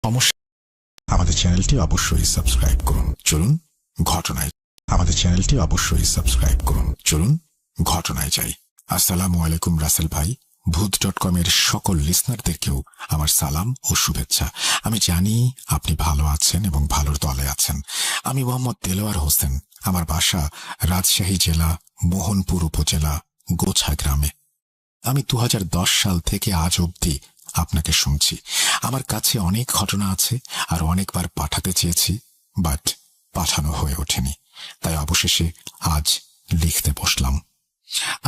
সমস্যা। আমাদের চ্যানেলটি অবশ্যই সাবস্ক্রাইব করুন। চলুন ঘটনায় ঘটনায় যাই। আসসালামু আলাইকুম রাসেল ভাই। ভূত.com এর সকল লিসনারদেরকেও আমার সালাম ও শুভেচ্ছা। আমি জানি আপনি ভালো আছেন এবং ভালোর দলে আছেন। আমি মোহাম্মদ দেলোয়ার হোসেন। আমার বাসা রাজশাহী জেলা মোহনপুর উপজেলা গোছা গ্রামে। আমি 2010 সাল থেকে আজ অবধি আপনাকে শুনছি। আমার কাছে অনেক ঘটনা আছে আর অনেকবার পাঠাতে চেয়েছি, বাট পাঠানো হয়ে ওঠেনি। তাই অবশেষে আজ লিখতে বসলাম।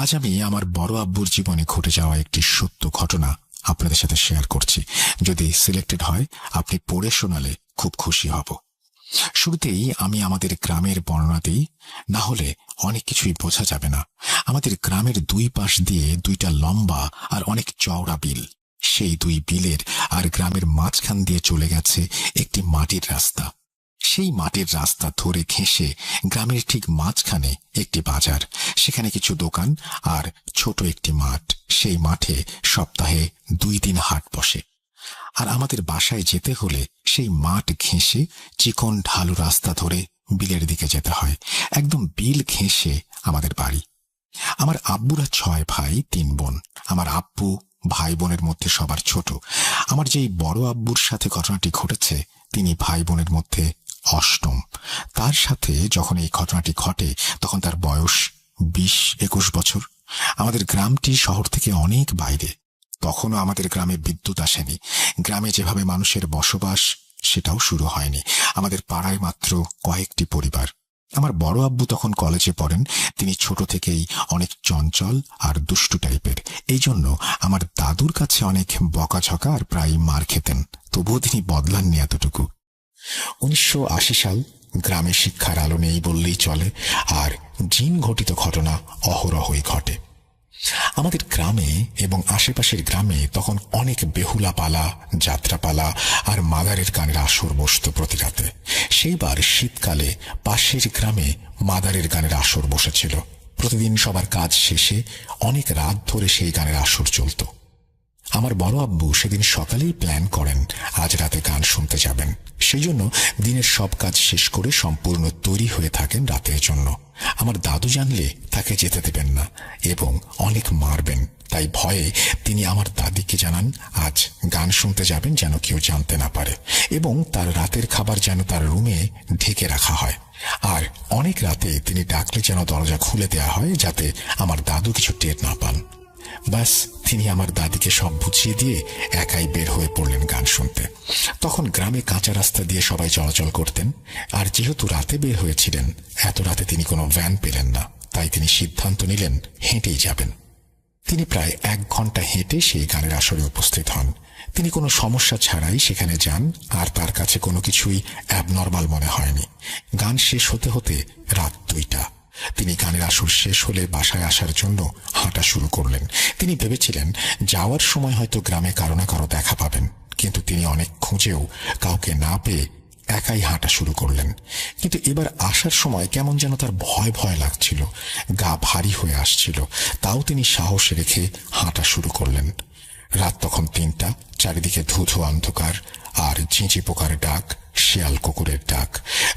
আজ আমি আমার বড় আব্বুর জীবনে ঘটে যাওয়া একটি সত্য ঘটনা আপনাদের সাথে শেয়ার করছি। যদি সিলেক্টেড হয় আপনি পড়ে শোনালে খুব খুশি হব। শুরুতেই আমি আমাদের গ্রামের বর্ণনা দিই, না হলে অনেক কিছুই বোঝা যাবে না। আমাদের গ্রামের দুই পাশ দিয়ে দুইটা লম্বা আর অনেক চওড়া বিল। সেই দুই বিলের আর গ্রামের মাঝখান দিয়ে চলে গেছে একটি মাটির রাস্তা। সেই মাটির রাস্তা ধরে ঘেঁষে গ্রামের ঠিক মাঝখানে একটি বাজার, সেখানে কিছু দোকান আর ছোট একটি মাঠ। সেই মাঠে সপ্তাহে 2 দিন হাট বসে। আর আমাদের বাসায় যেতে হলে সেই মাঠ ঘেঁষে চিকন ঢালু রাস্তা ধরে বিলের দিকে যেতে হয়। একদম বিল ঘেঁষে আমাদের বাড়ি। আমার আব্বুরা 6 ভাই 3 বোন। আমার আব্বু ভাই বোনের মধ্যে সবার ছোট। আমার যেই বড় আব্বুর সাথে ঘটনাটি ঘটেছে তিনি ভাই বোনের মধ্যে অষ্টম। তার সাথে যখন এই ঘটনাটি ঘটে তখন তার বয়স 20-21 বছর। আমাদের গ্রামটি শহর থেকে অনেক বাইরে। তখনও আমাদের গ্রামে বিদ্যুৎ আসেনি। গ্রামে যেভাবে মানুষের বসবাস সেটাও শুরু হয়নি। আমাদের পাড়ায় মাত্র কয়েকটি পরিবার। আমার বড় আব্বু তখন কলেজে পড়েন। তিনি ছোট থেকেই অনেক চঞ্চল আর দুষ্টু টাইপের। এই জন্য আমার দাদুর কাছে অনেক বকাঝকা আর প্রায় মার খেতেন। তবুও তিনি বদলাননি এতটুকু। 1980 সাল। গ্রামে শিক্ষার আলো নেই বললেই চলে, আর জিন ঘটিত ঘটনা অহরহই ঘটে। আমাদের গ্রামে এবং আশেপাশের গ্রামে তখন অনেক বেহুলা পালা, যাত্রাপালা আর মাদারের গানের আসর বসত প্রতি রাতে। সেইবার শীতকালে পাশের গ্রামে মাদারের গানের আসর বসেছিল। প্রতিদিন সবার কাজ শেষে অনেক রাত ধরে সেই গানের আসর চলত। আমার বড় আব্বু সেদিন সকালেই প্ল্যান করেন আজ রাতে গান শুনতে যাবেন। সেই জন্য দিনের সব কাজ শেষ করে সম্পূর্ণ তৈরি হয়ে থাকেন রাতের জন্য। আমার দাদু জানলে তাকে যেতে দেবেন না এবং অনেক মারবেন। তাই ভয়ে তিনি আমার দাদিকে জানান আজ গান শুনতে যাবেন যেন কেউ জানতে না পারে, এবং তার রাতের খাবার যেন তার রুমে ঢেকে রাখা হয়। আর অনেক রাতে তিনি ডাকলে যেন দরজা খুলে দেয়া হয় যাতে আমার দাদু কিছু টের না পান। ব্যাস, তিনি আমার দাদিকে সব বুঝিয়ে দিয়ে একাই বের হয়ে পড়লেন গান শুনতে। তখন গ্রামে কাঁচা রাস্তা দিয়ে সবাই চলাচল করতেন, আর যেহেতু রাতে বের হয়েছিলেন, এত রাতে তিনি কোনো ভ্যান পেলেন না। তাই তিনি সিদ্ধান্ত নিলেন হেঁটেই যাবেন। তিনি প্রায় 1 ঘন্টা হেঁটে সেই গানের আসরে উপস্থিত হন। তিনি কোনো সমস্যা ছাড়াই সেখানে যান, আর তার কাছে কোনো কিছুই অ্যাবনর্মাল মনে হয়নি। গান শেষ হতে হতে রাত 2টা। তিনি গানের আসর শেষ হলে বাসায় আসার জন্য হাঁটা শুরু করলেন। তিনি ভেবেছিলেন যাওয়ার সময় হয়তো গ্রামে কারো না কারো দেখা পাবেন, কিন্তু তিনি অনেক খুঁজেও কাউকে না পেয়ে একাই হাঁটা শুরু করলেন। কিন্তু এবার আসার সময় কেমন যেন তার ভয় ভয় লাগছিল, গা ভারী হয়ে আসছিল। তাও তিনি সাহস রেখে হাঁটা শুরু করলেন। রাত তখন 3টা। চারিদিকে ধুধু অন্ধকার আর ঝিঁঝি পোকার ডাক, শিয়াল কুকুরের ডাক।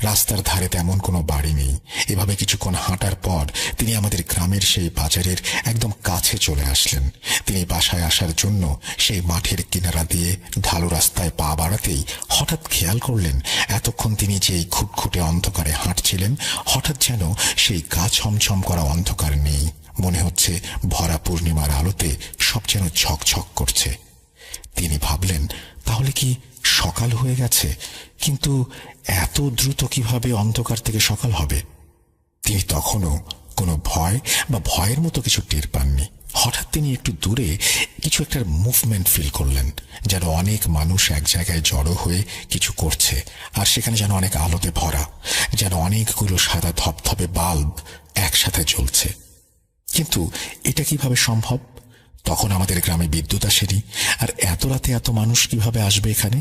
রাস্তার ধারে তেমন কোনো বাড়ি নেই। এভাবে কিছুক্ষণ হাঁটার পর তিনি আমাদের গ্রামের সেই বাজারের একদম কাছে চলে আসলেন। তিনি বাসায় আসার জন্য সেই মাঠের কিনারা দিয়ে ঢালু রাস্তায় পা বাড়াতেই হঠাৎ খেয়াল করলেন এতক্ষণ তিনি যেই খুটখুটে অন্ধকারে হাঁটছিলেন, হঠাৎ যেন সেই গা ছমছম করা অন্ধকার নেই। মনে হচ্ছে ভরা পূর্ণিমার আলোতে সব যেন ঝকঝক করছে। তিনি ভাবলেন তাহলে কি সকাল হয়ে গেছে? কিন্তু এত দ্রুত কিভাবে অন্ধকার থেকে সকাল হবে? তিনি তখনও কোনো ভয় বা ভয়ের মতো কিছু টের পাননি। হঠাৎ তিনি একটু দূরে কিছু একটা মুভমেন্ট ফিল করলেন, যেন অনেক মানুষ এক জায়গায় জড়ো হয়ে কিছু করছে, আর সেখানে যেন অনেক আলোতে ভরা, যেন অনেকগুলো সাদা ধপধপে বাল্ব একসাথে জ্বলছে। কিন্তু এটা কিভাবে সম্ভব? তখন আমাদের গ্রামে বিদ্যুৎ আসেনি, আর এত রাতে এত মানুষ কিভাবে আসবে এখানে?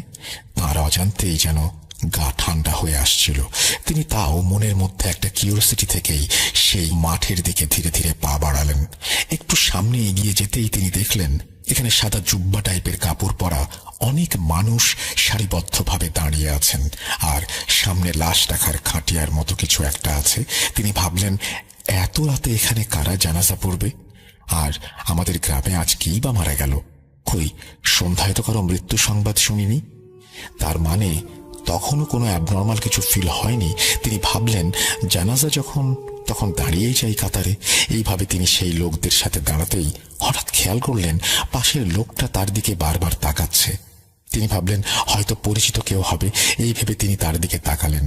তার অজান্তেই যেন গা ঠান্ডা হয়ে আসছিল। তিনি তাও মনের মধ্যে একটা কিউরিওসিটি থেকেই সেই মাঠের দিকে ধীরে ধীরে পা বাড়ালেন। একটু সামনে এগিয়ে যেতেই তিনি দেখলেন এখানে সাদা জুব্বা টাইপের কাপড় পরা অনেক মানুষ সারিবদ্ধভাবে দাঁড়িয়ে আছেন, আর সামনে লাশ রাখার খাটিয়ার মতো কিছু একটা আছে। তিনি ভাবলেন, এত রাতে এখানে কারা জানাজা পড়বে? আর আমাদের গ্রামে আজ কেই বা মারা গেল? কই, সন্ধ্যায় তো কারো মৃত্যু সংবাদ শুনিনি। তার মানে তখনও কোনো অ্যাবনর্মাল কিছু ফিল হয়নি। তিনি ভাবলেন, জানাজা যখন তখন দাঁড়িয়েই যাই কাতারে। এইভাবে তিনি সেই লোকদের সাথে দাঁড়াতেই হঠাৎ খেয়াল করলেন পাশের লোকটা তার দিকে বারবার তাকাচ্ছে। তিনি ভাবলেন হয়তো পরিচিত কেউ হবে, এই ভেবে তিনি তার দিকে তাকালেন।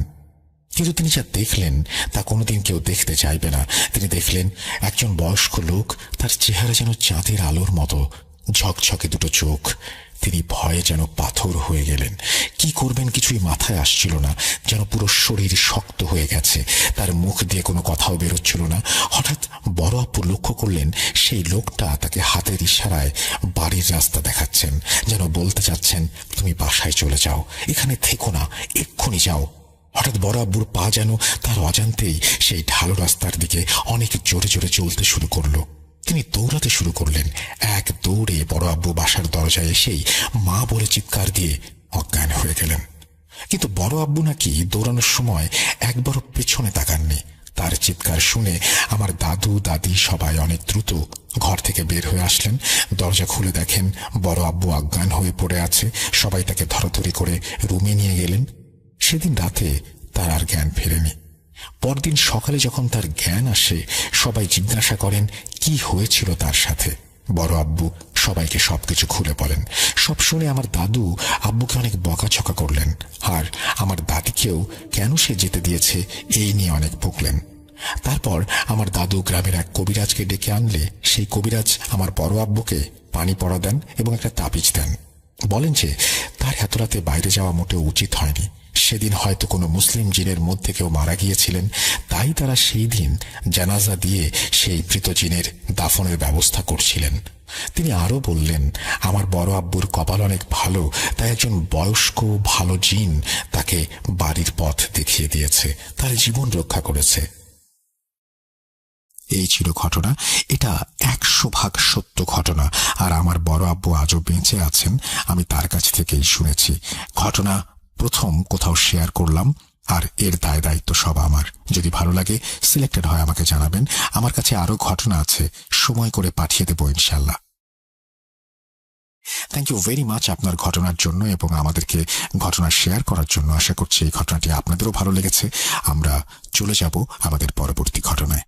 কিন্তু তিনি যা দেখলেন তা কোনোদিন কেউ দেখতে চাইবে না। তিনি দেখলেন একজন বয়স্ক লোক, তার চেহারা যেন চাঁদের আলোর মতো, ঝকঝকে দুটো চোখ। তিনি ভয়ে যেন পাথর হয়ে গেলেন। কি করবেন কিছুই মাথায় আসছিল না, যেন পুরো শরীর শক্ত হয়ে গেছে। তার মুখ দিয়ে কোনো কথাও বেরোচ্ছিল না। হঠাৎ বড় আপু লক্ষ্য করলেন সেই লোকটা তাকে হাতের ইশারায় বাড়ির রাস্তা দেখাচ্ছেন, যেন বলতে চাচ্ছেন, তুমি বাসায় চলে যাও, এখানে থেকো না, এক্ষুনি যাও। হঠাৎ বড় আব্বুর পা যেন তার অজান্তেই সেই ঢালু রাস্তার দিকে অনেক জোরে জোরে চলতে শুরু করলো। তিনি দৌড়াতে শুরু করলেন। এক দৌড়ে বড় আব্বু বাসার দরজায় এসেই মা বলে চিৎকার দিয়ে অজ্ঞান হয়ে গেলেন। কিন্তু বড় আব্বু নাকি দৌড়ানোর সময় একবারও পেছনে তাকাননি। তার চিৎকার শুনে আমার দাদু দাদি সবাই অনেক দ্রুত ঘর থেকে বের হয়ে আসলেন। দরজা খুলে দেখেন বড় আব্বু অজ্ঞান হয়ে পড়ে আছে। সবাই তাকে ধরাধরি করে রুমে নিয়ে গেলেন। সেদিন রাতে তার আর জ্ঞান ফেরেনি। পরদিন সকালে যখন তার জ্ঞান আসে, সবাই জিজ্ঞাসা করেন কি হয়েছিল তার সাথে। বড় আব্বু সবাইকে সবকিছু খুলে বলেন। সব শুনে আমার দাদু আব্বুকে অনেক বকাঝকা করলেন, আর আমার দাদিকেও কেন সে যেতে দিয়েছে এই নিয়ে অনেক বকলেন। তারপর আমার দাদু গ্রামের এক কবিরাজকে ডেকে আনলে সেই কবিরাজ আমার বড় আব্বুকে পানি পড়া দেন এবং একটা তাবিজ দেন। বলেন যে তার এত রাতে বাইরে যাওয়া মোটেও উচিত হয়নি। সেদিন হয়তো কোনো মুসলিম জিনের মধ্যে কেউ মারা গিয়েছিলেন, তাই তারা সেই দিন জানাজা দিয়ে সেই মৃত জিনের দাফনের ব্যবস্থা করছিলেন। তিনি আরো বললেন, আমার বড় আব্বুর কপাল অনেক ভালো, তাই একজন বয়স্ক ভালো জিন তাকে বাড়ির পথ দেখিয়ে দিয়েছে, তার জীবন রক্ষা করেছে। এই ছিল ঘটনা। এটা 100% সত্য ঘটনা, আর আমার বড় আব্বু আজও বেঁচে আছেন। আমি তার কাছ থেকেই শুনেছি। ঘটনা প্রথম কোথাও শেয়ার করলাম, আর এর দায় দায়িত্ব সব আমার। যদি ভালো লাগে, সিলেক্টেড হয় আমাকে জানাবেন। আমার কাছে আরো ঘটনা আছে, সময় করে পাঠিয়ে দেবো ইনশাল্লাহ। থ্যাংক ইউ ভেরি মাচ আপনার ঘটনার জন্য এবং আমাদেরকে ঘটনা শেয়ার করার জন্য। আশা করছি এই ঘটনাটি আপনাদেরও ভালো লেগেছে। আমরা চলে যাব আমাদের পরবর্তী ঘটনায়।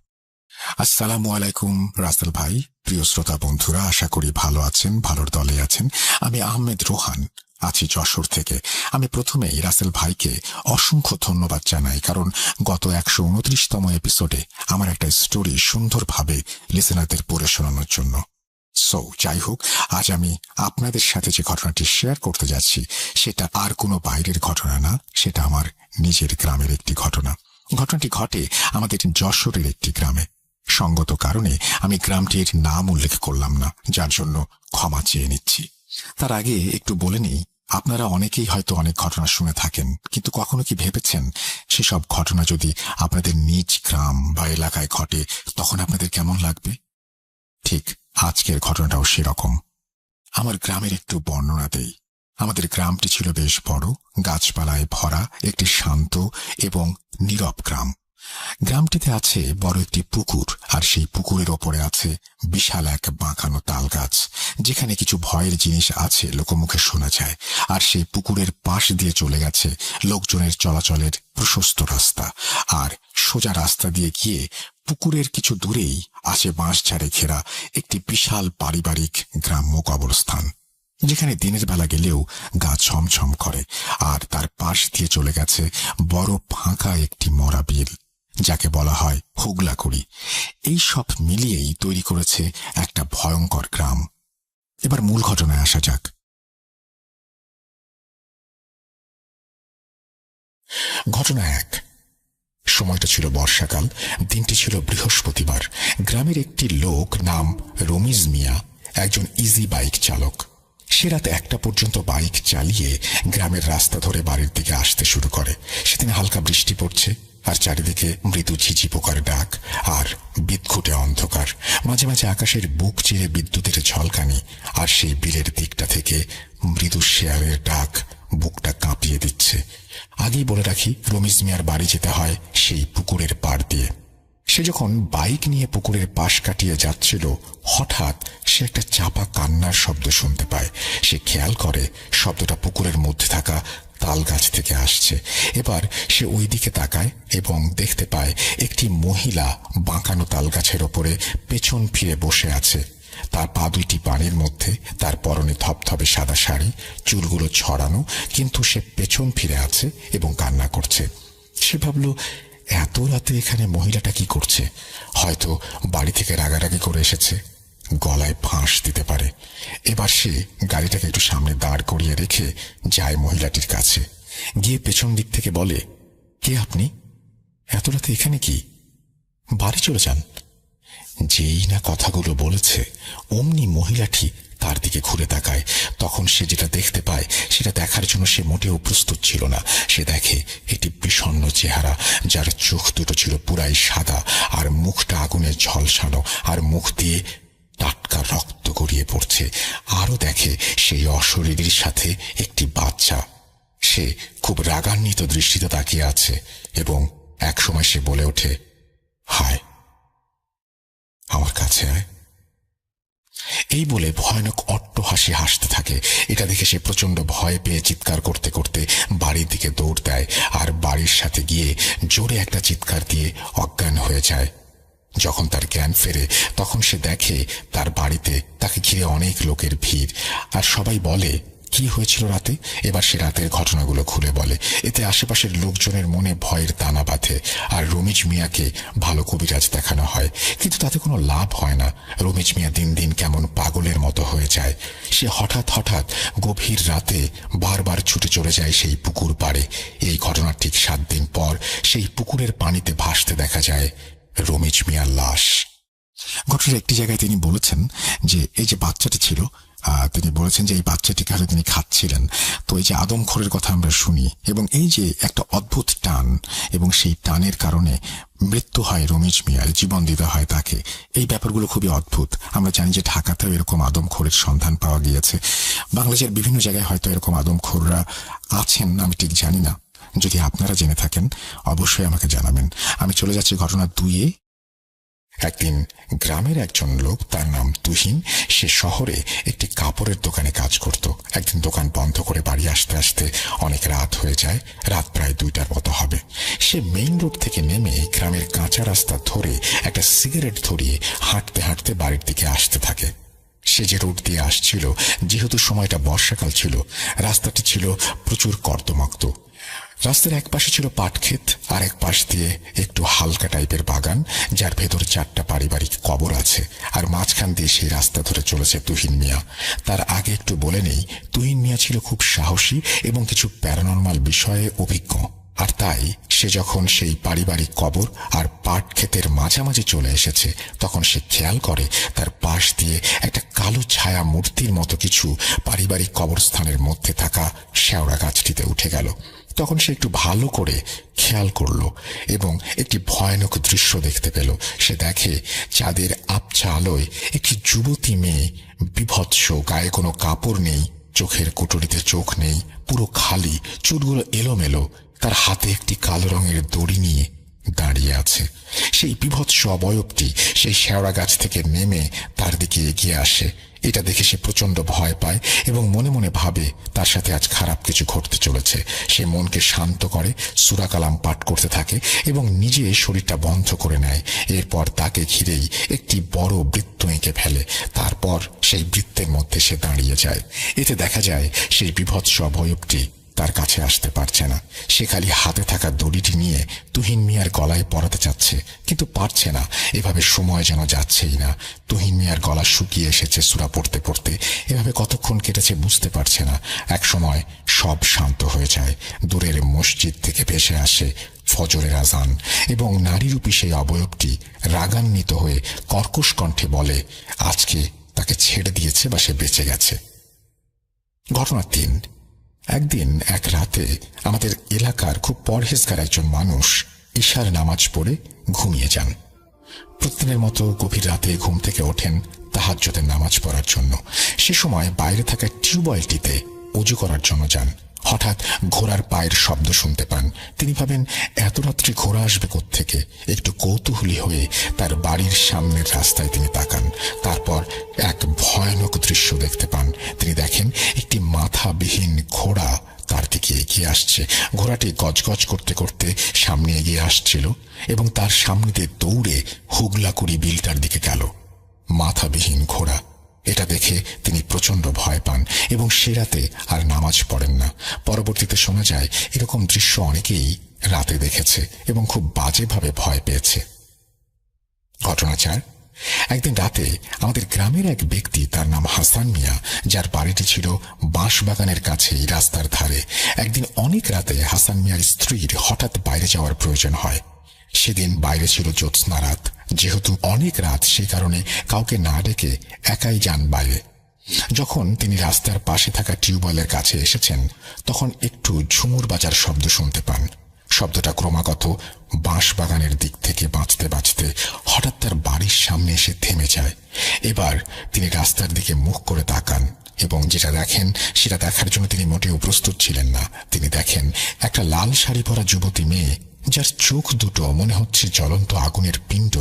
আসসালামু আলাইকুম রাসেল ভাই, প্রিয় শ্রোতা বন্ধুরা, আশা করি ভালো আছেন, ভালোর দলে আছেন। আমি আহমেদ রোহান, আছি যশোর থেকে। আমি প্রথমেই রাসেল ভাইকে অসংখ্য ধন্যবাদ জানাই, কারণ গত 129তম এপিসোডে আমার একটা স্টোরি সুন্দরভাবে লিসেনারদের পড়ে শোনানোর জন্য। যাই হোক, আজ আমি আপনাদের সাথে যে ঘটনাটি শেয়ার করতে যাচ্ছি সেটা আর কোনো বাইরের ঘটনা না, সেটা আমার নিজের গ্রামের একটি ঘটনা। ঘটনাটি ঘটে আমাদের যশোরের একটি গ্রামে। সঙ্গত কারণে আমি গ্রামটির নাম উল্লেখ করলাম না, যার জন্য ক্ষমা চেয়ে নিচ্ছি। তার আগে একটু বলে নিই, আপনারা অনেকেই হয়তো অনেক ঘটনা শুনে থাকেন, কিন্তু কখনো কি ভেবেছেন সেসব ঘটনা যদি আপনাদের নিজ গ্রাম বা এলাকায় ঘটে তখন আপনাদের কেমন লাগবে? ঠিক আজকের ঘটনাটাও সেরকম। আমার গ্রামের একটু বর্ণনা দেই। আমাদের গ্রামটি ছিল বেশ বড়, গাছপালায় ভরা একটি শান্ত এবং নীরব গ্রাম। গ্রামটিতে আছে বড় একটি পুকুর, আর সেই পুকুরের ওপরে আছে বিশাল এক বাঁকানো তাল গাছ, যেখানে কিছু ভয়ের জিনিস আছে লোকমুখে শোনা যায়। আর সেই পুকুরের পাশ দিয়ে চলে গেছে লোকজনের চলাচলের প্রশস্ত রাস্তা, আর সোজা রাস্তা দিয়ে গিয়ে পুকুরের কিছু দূরেই আছে বাঁশঝাড়ে ঘেরা একটি বিশাল পারিবারিক গ্রাম্য কবরস্থান, যেখানে দিনের বেলা গেলেও গা ছমছম করে। আর তার পাশ দিয়ে চলে গেছে বড় ফাঁকা একটি মরা বিল, যাকে বলা হয় হুগলাকুড়ি। এই সব মিলিয়েই তৈরি করেছে একটা ভয়ঙ্কর গ্রাম। এবার মূল ঘটনায় আসা যাক। ঘটনা 1। সময়টা ছিল বর্ষাকাল, দিনটি ছিল বৃহস্পতিবার। গ্রামের একটি লোক নাম রমিজ মিয়া একজন ইজি বাইক চালক। সে রাত 1টা পর্যন্ত বাইক চালিয়ে গ্রামের রাস্তা ধরে বাড়ির দিকে আসতে শুরু করে। সেদিন হালকা বৃষ্টি পড়ছে, আর চারিদিকে মৃদু ঝিঝি পোকার ডাক আর বিদঘুটে অন্ধকার। মাঝে মাঝে আকাশের বুক চিরে বিদ্যুতের ঝলকানি, আর সেই বিলের দিকটা থেকে মৃদু শেয়ালের ডাক বুকটা কাঁপিয়ে দিচ্ছে। আগেই বলে রাখি, রমিজ মিয়ার বাড়ি যেতে হয় সেই পুকুরের পাড় দিয়ে। সে যখন বাইক নিয়ে পুকুরের পাশ কাটিয়ে যাচ্ছিল, হঠাৎ সে একটা চাপা কান্নার শব্দ শুনতে পায়। সে খেয়াল করে শব্দটা পুকুরের মধ্যে থাকা তাল গাছ থেকে আসছে। এবার সে ওই দিকে তাকায় এবং দেখতে পায় একটি মহিলা বাঁকানো তাল গাছের ওপরে পেছন ফিরে বসে আছে। তার পা দুইটি পানির মধ্যে, তার পরনে থপথপে সাদা শাড়ি, চুলগুলো ছড়ানো, কিন্তু সে পেছন ফিরে আছে এবং কান্না করছে। সে ভাবল, এত রাতে এখানে মহিলাটা কি করছে? হয়তো বাড়ি থেকে রাগারাগি করে এসেছে, গলায় ফাঁস দিতে পারে। এবার সে গাড়িটাকে একটু সামনে দাঁড় করিয়ে রেখে যায় মহিলাটির কাছে, গিয়ে পেছন দিক থেকে বলে, কে আপনি? এত রাতে এখানে কি? বাড়ি চলে যান। যেই না কথাগুলো বলেছে, অমনি মহিলাটি তার দিকে ঘুরে তাকায়। তখন সে যেটা দেখতে পায়, সেটা দেখার জন্য সে মোটেও প্রস্তুত ছিল না। সে দেখে একটি বিষণ্ণ চেহারা, যার চোখ দুটো ছিল পুরাই সাদা, আর মুখটা আগুনে ঝলসানো, আর মুখ দিয়ে টাটকা রক্ত গড়িয়ে পড়ছে। আরো দেখে সেই অশরীরীর সাথে একটি বাচ্চা। সে খুব রাগান্বিত দৃষ্টিতে তাকিয়ে আছে এবং একসময় সে বলে ওঠে, হায়, আমার কাছে আয়। এই বলে ভয়ানক অট্টহাসি হাসতে থাকে। এটা দেখে সে প্রচন্ড ভয় পেয়ে চিৎকার করতে করতে বাড়ির দিকে দৌড় দেয়, আর বাড়ির সাথে গিয়ে জোরে একটা চিৎকার দিয়ে অজ্ঞান হয়ে যায়। যখন তার জ্ঞান ফেরে, তখন সে দেখে তার বাড়িতে তাকে ঘিরে অনেক লোকের ভিড়, আর সবাই বলে কি হয়েছিল রাতে। এবার সে রাতের ঘটনাগুলো খুলে বলে। এতে আশেপাশের লোকজনের মনে ভয়ের দানা বাঁধে, আর রমিজ মিয়াকে ভালো কবিরাজ দেখানো হয়, কিন্তু তাতে কোনো লাভ হয় না। রমিজ মিয়া দিন দিন কেমন পাগলের মতো হয়ে যায়। সে হঠাৎ হঠাৎ গভীর রাতে বারবার ছুটে চলে যায় সেই পুকুর পাড়ে। এই ঘটনার ঠিক 7 দিন পর সেই পুকুরের পানিতে ভাসতে দেখা যায় রমিজ মিয়ার লাশ। ঘটনার একটি জায়গায় তিনি বলেছেন যে এই যে বাচ্চাটি ছিল, তিনি বলেছেন যে এই বাচ্চাটিকে হয়তো তিনি খাচ্ছিলেন। তো এই যে আদমখোরের কথা আমরা শুনি, এবং এই যে একটা অদ্ভুত টান, এবং সেই টানের কারণে মৃত্যু হয় রমিজ মিয়ার, জীবন দিতে হয় তাকে, এই ব্যাপারগুলো খুবই অদ্ভুত। আমরা জানি যে ঢাকাতেও এরকম আদমখোরের সন্ধান পাওয়া গিয়েছে। বাংলাদেশের বিভিন্ন জায়গায় হয়তো এরকম আদমখোররা আছেন, আমি ঠিক জানি না। যদি আপনারা জেনে থাকেন অবশ্যই আমাকে জানাবেন। আমি চলে যাচ্ছি ঘটনা 2-এ। একদিন গ্রামের একজন লোক, তার নাম তুহিন, সে শহরে একটি কাপড়ের দোকানে কাজ করত। একদিন দোকান বন্ধ করে বাড়ি আসতে আসতে অনেক রাত হয়ে যায়। রাত প্রায় 2টার মতো হবে। সে মেইন রোড থেকে নেমে গ্রামের কাঁচা রাস্তা ধরে একটা সিগারেট ধরিয়ে হাঁটতে হাঁটতে বাড়ির দিকে আসতে থাকে। সে যে রোড দিয়ে আসছিল, যেহেতু সময়টা বর্ষাকাল ছিল, রাস্তাটি ছিল প্রচুর কর্দমাক্ত। রাস্তার এক পাশে ছিল পাট ক্ষেত, আর এক পাশ দিয়ে একটু হালকা টাইপের বাগান, যার ভেতর 4টা পারিবারিক কবর আছে। আর মাঝখান দিয়ে সেই রাস্তা ধরে চলেছে তুহিন মিয়া। তার আগে একটু বলে নেই, তুহিন মিয়া ছিল খুব সাহসী এবং কিছু প্যারানর্মাল বিষয়ে অভিজ্ঞ। আর তাই সে যখন সেই পারিবারিক কবর আর পাট ক্ষেতের মাঝামাঝি চলে এসেছে, তখন সে খেয়াল করে তার পাশ দিয়ে একটা কালো ছায়া মূর্তির মতো কিছু পারিবারিক কবরস্থানের মধ্যে থাকা শেওড়া গাছটিতে উঠে গেল। তখন সে একটু ভালো করে খেয়াল করলো এবং একটি ভয়ানক দৃশ্য দেখতে পেল। সে দেখে চাঁদের আবছা আলোয় একটি যুবতী মেয়ে, বিভৎস, গায়ে কোনো কাপড় নেই, চোখের কুটুরিতে চোখ নেই, পুরো খালি, চুলগুলো এলোমেলো, তার হাতে একটি কালো রঙের দড়ি নিয়ে দাঁড়িয়ে আছে। সেই বিভৎস অবয়বটি সেই শেওড়া গাছ থেকে নেমে তার দিকে এগিয়ে আসে। এটা দেখে সে প্রচন্ড ভয় পায় এবং মনে মনে ভাবে তার সাথে আজ খারাপ কিছু ঘটতে চলেছে। সে মনকে শান্ত করে, সূরা কালাম পাঠ করতে থাকে এবং নিজে শরীরটা বন্ধ করে নেয়। এরপর তাকে ঘিরেই একটি বড় বৃত্ত এঁকে ফেলে। তারপর সেই বৃত্তের মধ্যে সে দাঁড়িয়ে যায়। এতে দেখা যায় সেই বিভৎস অবয়বটি তার কাছে আসতে পারছে না। সে খালি হাতে থাকা দড়িটি নিয়ে তুহিন মিয়ার গলায় পরাতে চাচ্ছে, কিন্তু পারছে না। এভাবে সময় যেন যাচ্ছেই না। তুহিন মিয়ার গলা শুকিয়ে এসেছে সূরা পড়তে পড়তে। এভাবে কতক্ষণ কেটেছে বুঝতে পারছে না। এক সময় সব শান্ত হয়ে যায়। দূরের মসজিদ থেকে ভেসে আসে ফজরের আজান এবং নারীরূপী সেই অবয়বটি রাগান্বিত হয়ে কর্কশ কণ্ঠে বলে আজকে তাকে ছেড়ে দিয়েছে বা সে বেঁচে গেছে। ঘটনা 3। একদিন এক রাতে আমাদের এলাকার খুব পরহেজগার একজন মানুষ ঈশার নামাজ পড়ে ঘুমিয়ে যান। প্রতিদিনের মতো গভীর রাতে ঘুম থেকে ওঠেন তাহাজ্জুদের নামাজ পড়ার জন্য। সে সময় বাইরে থাকা টিউবওয়েলটিতে অজু করার জন্য যান। হঠাৎ ঘোড়ার পায়ের শব্দ শুনতে পান। তিনি ভাবেন এত রাত্রে ঘোড়া আসবে কোত্থেকে। একটু কৌতূহলী হয়ে তার বাড়ির সামনের রাস্তায় তিনি তাকান। তারপর এক ভয়ানক দৃশ্য দেখতে পান। তিনি দেখেন একটি মাথাবিহীন ঘোড়া তার দিকে এগিয়ে আসছে। ঘোড়াটি গজগজ করতে করতে সামনে এগিয়ে আসছিল এবং তার সামনে দিয়ে দৌড়ে হুগলাকুড়ি বিলটার দিকে গেল। মাথাবিহীন ঘোড়া, এটা দেখে তিনি প্রচন্ড ভয় পান এবং সে রাতে আর নামাজ পড়েন না। পরবর্তীতে শোনা যায় এরকম দৃশ্য অনেকেই রাতে দেখেছে এবং খুব বাজেভাবে ভয় পেয়েছে। ঘটনা 4। একদিন রাতে আমাদের গ্রামের এক ব্যক্তি, তার নাম হাসান মিয়া, যার বাড়িটি ছিল বাঁশবাগানের কাছেই রাস্তার ধারে। একদিন অনেক রাতে হাসান মিয়ার স্ত্রীর হঠাৎ বাইরে যাওয়ার প্রয়োজন হয়। সেদিন বাইরে ছিল জ্যোৎস্না রাত। যেহেতু অনেক রাত, সেই কারণে কাউকে না ডেকে একাই যান বাইরে। যখন তিনি রাস্তার পাশে থাকা টিউবওয়েলের কাছে এসেছেন, তখন একটু ঝুমুর বাজার শব্দ শুনতে পান। শব্দটা ক্রমাগত বাঁশবাগানের দিক থেকে বাঁচতে বাঁচতে হঠাৎ তার বাড়ির সামনে এসে থেমে যায়। এবার তিনি রাস্তার দিকে মুখ করে তাকান এবং যেটা দেখেন সেটা দেখার জন্য তিনি মোটেও প্রস্তুত ছিলেন না। তিনি দেখেন একটা লাল শাড়ি পরা যুবতী মেয়ে, যার চোখ দুটো মনে হচ্ছে জ্বলন্ত আগুনের পিণ্ড।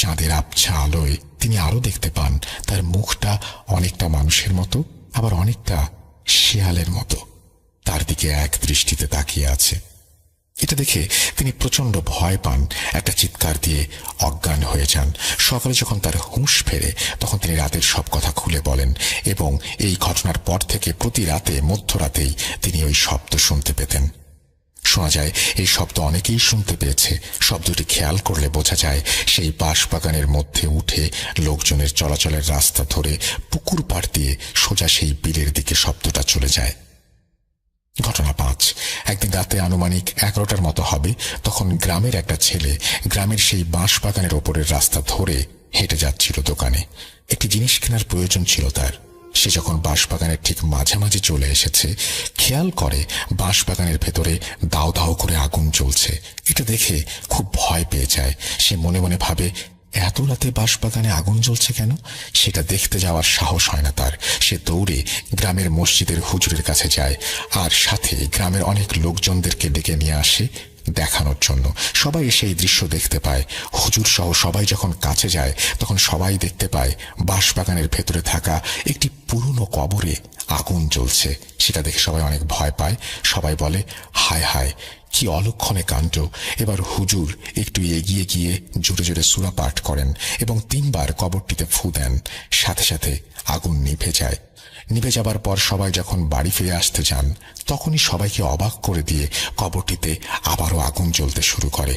চাঁদের আবছা আলোয় তিনি আরো দেখতে পান তার মুখটা অনেকটা মানুষের মতো, আবার অনেকটা শেয়ালের মতো তার দিকে এক দৃষ্টিতে তাকিয়ে আছে। এটা দেখে তিনি প্রচন্ড ভয় পান, একটা চিৎকার দিয়ে অজ্ঞান হয়ে যান। সকালে যখন তার হুঁশ ফেরে, তখন তিনি রাতের সব কথা খুলে বলেন এবং এই ঘটনার পর থেকে প্রতি রাতে মধ্যরাতেই তিনি ওই শব্দ শুনতে পেতেন। শোনা যায় এই শব্দ অনেকেই শুনতে পেয়েছে। শব্দটি খেয়াল করলে বোঝা যায় সেই বাঁশবাগানের মধ্যে উঠে লোকজনের চলাচলের রাস্তা ধরে পুকুর পাড় দিয়ে সোজা সেই বিলের দিকে শব্দটা চলে যায়। ঘটনা 5। একদিন রাতে আনুমানিক 11টার মতো হবে, তখন গ্রামের একটা ছেলে গ্রামের সেই বাঁশবাগানের ওপরের রাস্তা ধরে হেঁটে যাচ্ছিল দোকানে। একটি জিনিস কেনার প্রয়োজন ছিল তার। সে যখন বাঁশবাগানের ঠিক মাঝামাঝি চলে এসেছে, খেয়াল করে বাঁশবাগানের ভেতরে দাও দাও করে আগুন জ্বলছে। এটা দেখে খুব ভয় পেয়ে যায়। সে মনে মনে ভাবে, এত রাতে বাঁশবাগানে আগুন জ্বলছে কেন? সেটা দেখতে যাওয়ার সাহস হয় না তার। সে দৌড়ে গ্রামের মসজিদের হুজুরের কাছে যায় আর সাথে গ্রামের অনেক লোকজনদেরকে ডেকে নিয়ে আসে দেখানোর জন্য। সবাই এসে এই দৃশ্য দেখতে পায়। হুজুর সহ সবাই যখন কাছে যায়, তখন সবাই দেখতে পায় বাঁশবাগানের ভেতরে থাকা একটি পুরনো কবরে আগুন জ্বলছে। সেটা দেখে সবাই অনেক ভয় পায়। সবাই বলে, হায় হায়, কি অলক্ষণে কাণ্ড। এবার হুজুর একটু এগিয়ে গিয়ে জোরে জোরে সূরা পাঠ করেন এবং 3 বার কবরটিতে ফু দেন। সাথে সাথে আগুন নিভে যায়। নিভে যাবার পর সবাই যখন বাড়ি ফিরে আসতে যান, তখনই সবাইকে অবাক করে দিয়ে কবরটিতে আবারও আগুন জ্বলতে শুরু করে।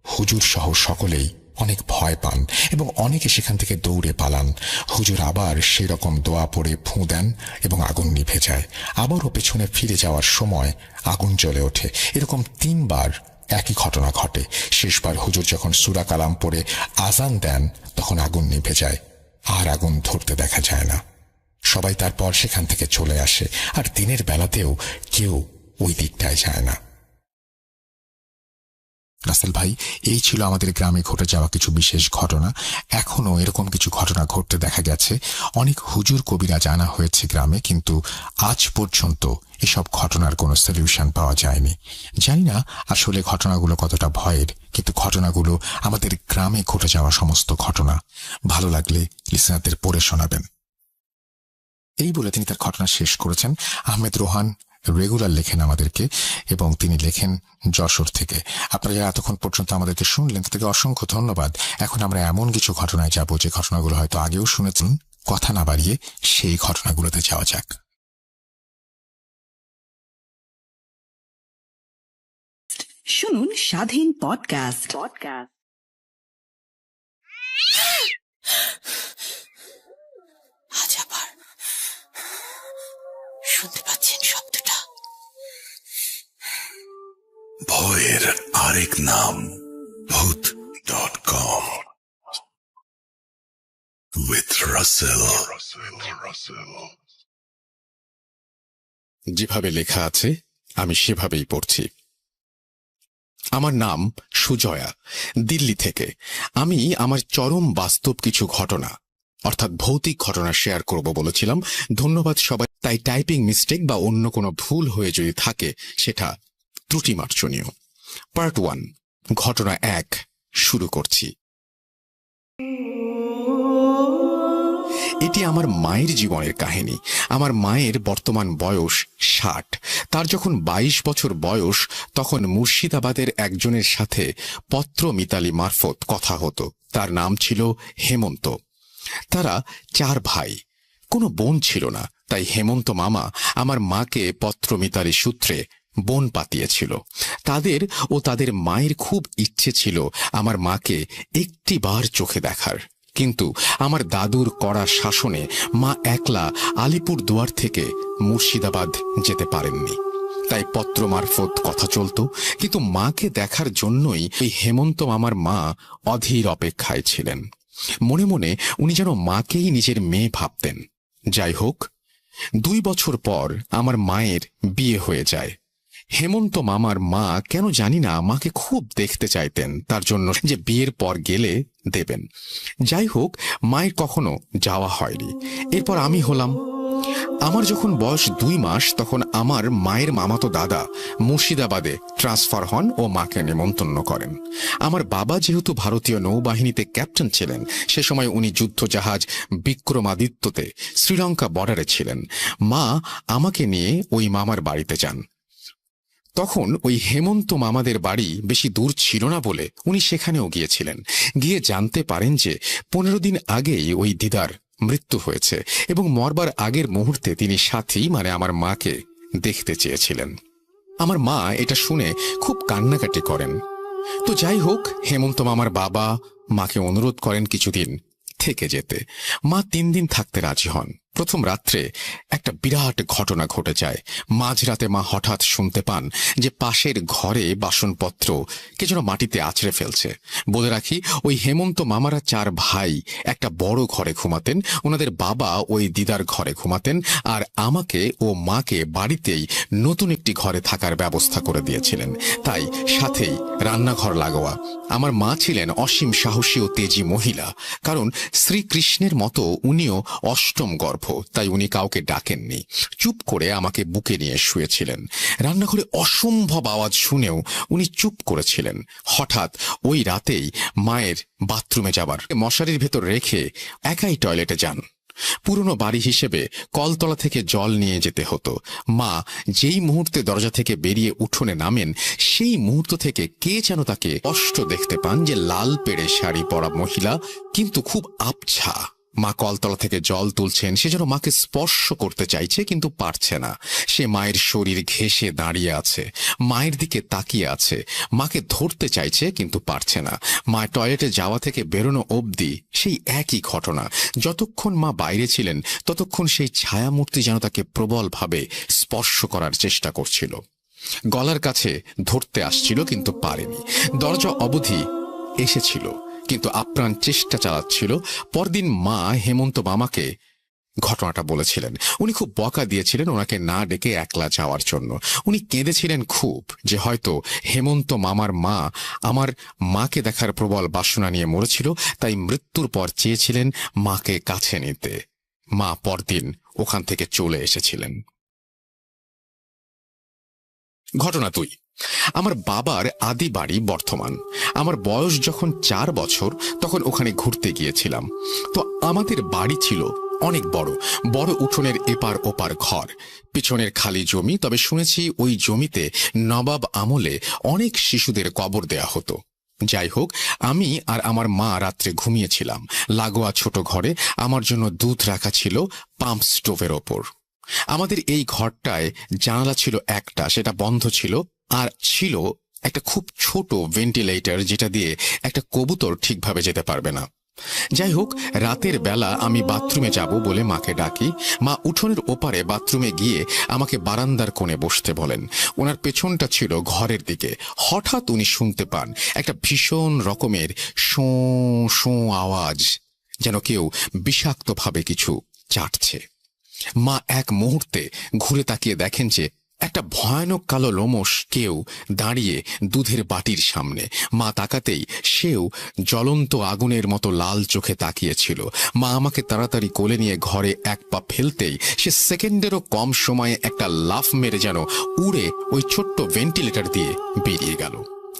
হুজুর সহ সকলেই অনেক ভয় পান এবং অনেকে সেখান থেকে দৌড়ে পালান। হুজুর আবার সেরকম দোয়া পড়ে ফু দেন এবং আগুন নিভে যায়। আবারও পেছনে ফিরে যাওয়ার সময় আগুন জ্বলে ওঠে। এরকম 3 বার একই ঘটনা ঘটে। শেষবার হুজুর যখন সূরা কালাম পড়ে আজান দেন, তখন আগুন নিভে যায়। আর আগুন ধরতে দেখা যায় না। সবাই তারপর সেখান থেকে চলে আসে, আর দিনের বেলাতেও কেউ ওই দিকটায় যায় না। রাসেল ভাই, এই ছিল আমাদের গ্রামে ঘটে যাওয়া কিছু বিশেষ ঘটনা। এখনো এরকম কিছু ঘটনা ঘটতে দেখা গেছে। অনেক হুজুর কবিরা জানা হয়েছে গ্রামে, কিন্তু আজ পর্যন্ত এসব ঘটনার কোনো সলিউশন পাওয়া যায়নি। জানি না আসলে ঘটনাগুলো কতটা ভয়ের, কিন্তু ঘটনাগুলো আমাদের গ্রামে ঘটে যাওয়া সমস্ত ঘটনা। ভালো লাগলে লিসেনারদের পড়ে শোনাবেন। এই বলে তিনি তার ঘটনা শেষ করেছেন। আহমেদ রোহান রেগুলার লেখেন আমাদেরকে এবং তিনি লেখেন যশোর থেকে। আপনারা যারা এতক্ষণ পর্যন্ত আমাদেরকে শুনলেন, তাদেরকে অসংখ্য ধন্যবাদ। এখন আমরা এমন কিছু ঘটনায় যাব যে ঘটনাগুলো হয়তো আগেও শুনেছেন। কথা না বাড়িয়ে সেই ঘটনাগুলোতে যাওয়া যাক। শুনুন স্বাধীন পডকাস্ট। আজ আবার শুনতে পাচ্ছেন শব্দটা? ভয়ের আরেক নাম ভূত.com with Russell। যেভাবে লেখা আছে আমি সেভাবেই পড়ছি। আমার নাম সুজয়া, দিল্লি থেকে। আমি আমার চরম বাস্তব কিছু ঘটনা অর্থাৎ ভৌতিক ঘটনা শেয়ার করব বলেছিলাম। ধন্যবাদ সবাই। তাই টাইপিং মিস্টেক বা অন্য কোনো ভুল হয়ে যদি থাকে সেটা ত্রুটি মার্জনীয়। পার্ট 1, ঘটনা 1 শুরু করছি। এটি আমার মায়ের জীবনের কাহিনী। আমার মায়ের বর্তমান বয়স 60। তার যখন 22 বছর বয়স তখন মুর্শিদাবাদের একজনের সাথে পত্র মিতালি মারফত কথা হতো। তার নাম ছিল হেমন্ত। তারা 4 ভাই, কোনো বোন ছিল না। তাই হেমন্ত মামা আমার মাকে পত্র মিতালি সূত্রে বোন পাতিয়েছিল। তাদের ও তাদের মায়ের খুব ইচ্ছে ছিল আমার মাকে একটিবার চোখে দেখার। কিন্তু আমার দাদুর কড়া শাসনে মা একলা আলিপুর দুয়ার থেকে মুর্শিদাবাদ যেতে পারেননি। তাই পত্র মারফত কথা চলত। কিন্তু মাকে দেখার জন্যই এই হেমন্ত মামার মা অধীর অপেক্ষায় ছিলেন। মনে মনে উনি যেন মাকেই নিজের মেয়ে ভাবতেন। যাই হোক, 2 বছর পর আমার মায়ের বিয়ে হয়ে যায়। হেমন্ত মামার মা কেন জানি না মাকে খুব দেখতে চাইতেন, তার জন্য যে বিয়ের পর গেলে দেবেন। যাই হোক, মায়ের কখনো যাওয়া হয়নি। এরপর আমি হলাম। আমার যখন বয়স 2 মাস তখন আমার মায়ের মামাতো দাদা মুর্শিদাবাদে ট্রান্সফার হন ও মাকে নেমন্তন্ন করেন। আমার বাবা যেহেতু ভারতীয় নৌবাহিনীতে ক্যাপ্টেন ছিলেন, সে সময় উনি যুদ্ধজাহাজ বিক্রমাদিত্যতে শ্রীলঙ্কা বর্ডারে ছিলেন। মা আমাকে নিয়ে ওই মামার বাড়িতে যান। তখন ওই হেমন্ত মামাদের বাড়ি বেশি দূর ছিল না বলে উনি সেখানেও গিয়েছিলেন। গিয়ে জানতে পারেন যে 15 দিন আগেই ওই দিদার মৃত্যু হয়েছে এবং মরবার আগের মুহূর্তে তিনি সাথী মানে আমার মাকে দেখতে চেয়েছিলেন। আমার মা এটা শুনে খুব কান্নাকাটি করেন। তো যাই হোক, হেমন্ত মামার বাবা মাকে অনুরোধ করেন কিছুদিন থেকে যেতে। মা 3 দিন থাকতে রাজি হন। প্রথম রাত্রে একটা বিরাট ঘটনা ঘটে যায়। মাঝরাতে মা হঠাৎ শুনতে পান যে পাশের ঘরে বাসনপত্র কে যেন মাটিতে আছড়ে ফেলছে। বলে রাখি, ওই হেমন্ত মামারা 4 ভাই একটা বড় ঘরে ঘুমাতেন। ওনাদের বাবা ওই দিদার ঘরে ঘুমাতেন, আর আমাকে ও মাকে বাড়িতেই নতুন একটি ঘরে থাকার ব্যবস্থা করে দিয়েছিলেন। তাই সাথেই রান্নাঘর লাগোয়া। আমার মা ছিলেন অসীম সাহসী ও তেজি মহিলা, কারণ শ্রীকৃষ্ণের মতো উনিও অষ্টম গর্ভ, তাই উনি কাউকে ডাকেননি। চুপ করে আমাকে বুকে নিয়ে শুয়েছিলেন। রান্নাঘরে অসম্ভব আওয়াজ শুনেও উনি চুপ করেছিলেন। হঠাৎ ওই রাতেই মায়ের বাথরুমে যাবার মশারির ভেতর রেখে একাই টয়লেটে যান। পুরনো বাড়ি হিসেবে কলতলা থেকে জল নিয়ে যেতে হতো। মা যেই মুহূর্তে দরজা থেকে বেরিয়ে উঠোনে নামেন, সেই মুহূর্ত থেকে কে যেন তাকে স্পষ্ট দেখতে পান যে লাল পেড়ে শাড়ি পরা মহিলা, কিন্তু খুব আবছা। মা কলতলা থেকে জল তুলছেন, সে যেন মাকে স্পর্শ করতে চাইছে কিন্তু পারছে না। সে মায়ের শরীর ঘেঁষে দাঁড়িয়ে আছে, মায়ের দিকে তাকিয়ে আছে, মাকে ধরতে চাইছে কিন্তু পারছে না। মা টয়লেটে যাওয়া থেকে বেরোনো অবধি সেই একই ঘটনা। যতক্ষণ মা বাইরে ছিলেন ততক্ষণ সেই ছায়ামূর্তি যেন তাকে প্রবলভাবে স্পর্শ করার চেষ্টা করছিল। গলার কাছে ধরতে আসছিল কিন্তু পারেনি। দরজা অবধি এসেছিল কিন্তু আপ্রাণ চেষ্টা চালাচ্ছিল। পরদিন মা হেমন্ত মামাকে ঘটনাটা বলেছিলেন। উনি খুব বকা দিয়েছিলেন ওনাকে না ডেকে একলা যাওয়ার জন্য। উনি কেঁদেছিলেন খুব, যে হয়তো হেমন্ত মামার মা আমার মাকে দেখার প্রবল বাসনা নিয়ে মরেছিল, তাই মৃত্যুর পর চেয়েছিলেন মাকে কাছে নিতে। মা পরদিন ওখান থেকে চলে এসেছিলেন। ঘটনা 2, আমার বাবার আদি বাড়ি বর্ধমান। আমার বয়স যখন 4 বছর তখন ওখানে ঘুরতে গিয়েছিলাম। তো আমাদের বাড়ি ছিল অনেক বড় বড়, উঠোনের এপার ওপার ঘর, পিছনের খালি জমি। তবে শুনেছি ওই জমিতে নবাব আমলে অনেক শিশুদের কবর দেয়া হতো। যাই হোক, আমি আর আমার মা রাত্রে ঘুমিয়েছিলাম। লাগোয়া ছোট ঘরে আমার জন্য দুধ রাখা ছিল পাম্প স্টোভের ওপর। আমাদের এই ঘরটায় জানালা ছিল একটা, সেটা বন্ধ ছিল, আর ছিল একটা খুব ছোট ভেন্টিলেটর, যেটা দিয়ে একটা কবুতর ঠিকভাবে যেতে পারবে না। যাই হোক, রাতের বেলা আমি বাথরুমে যাব বলে মাকে ডাকি। মা উঠোনের ওপারে বাথরুমে গিয়ে আমাকে বারান্দার কোণে বসতে বলেন। ওনার পেছনটা ছিল ঘরের দিকে। হঠাৎ উনি শুনতে পান একটা ভীষণ রকমের শোঁ শোঁ আওয়াজ, যেন কেউ বিষাক্তভাবে কিছু চাটছে। মা এক মুহূর্তে ঘুরে তাকিয়ে দেখেন যে একটা ভয়ানক কালো লোমশ কেউ দাঁড়িয়ে দুধের বাটির সামনে। মা তাকাতেই সেও জ্বলন্ত আগুনের মতো লাল চোখে তাকিয়েছিল। মা আমাকে তাড়াতাড়ি কোলে নিয়ে ঘরে এক পা ফেলতেই সে সেকেন্ডেরও কম সময়ে একটা লাফ মেরে যেন উড়ে ওই ছোট্ট ভেন্টিলেটর দিয়ে বেরিয়ে গেল।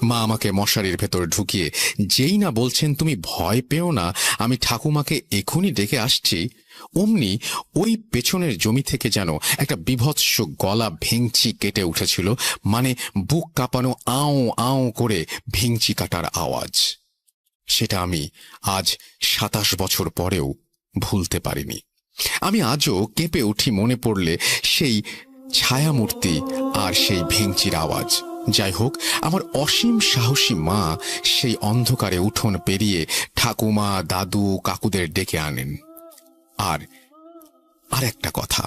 মা আমাকে মশারির ভেতর ঢুকিয়ে যেই না বলছেন, তুমি ভয় পেও না, আমি ঠাকুমাকে এখনই ডেকে আসছি, অমনি ওই পেছনের জমি থেকে যেন একটা বিভৎস গলা ভেঙচি কেটে উঠেছিল, মানে বুক কাঁপানো আও আও করে ভেঙচি কাটার আওয়াজ। সেটা আমি আজ 27 বছর পরেও ভুলতে পারিনি। আমি আজও কেঁপে উঠি মনে পড়লে সেই ছায়ামূর্তি আর সেই ভেঙচির আওয়াজ। যাই হোক, আমার অসীম সাহসী মা সেই অন্ধকারে উঠোন পেরিয়ে ঠাকুমা, দাদু, কাকুদের ডেকে আনেন। আর একটা কথা,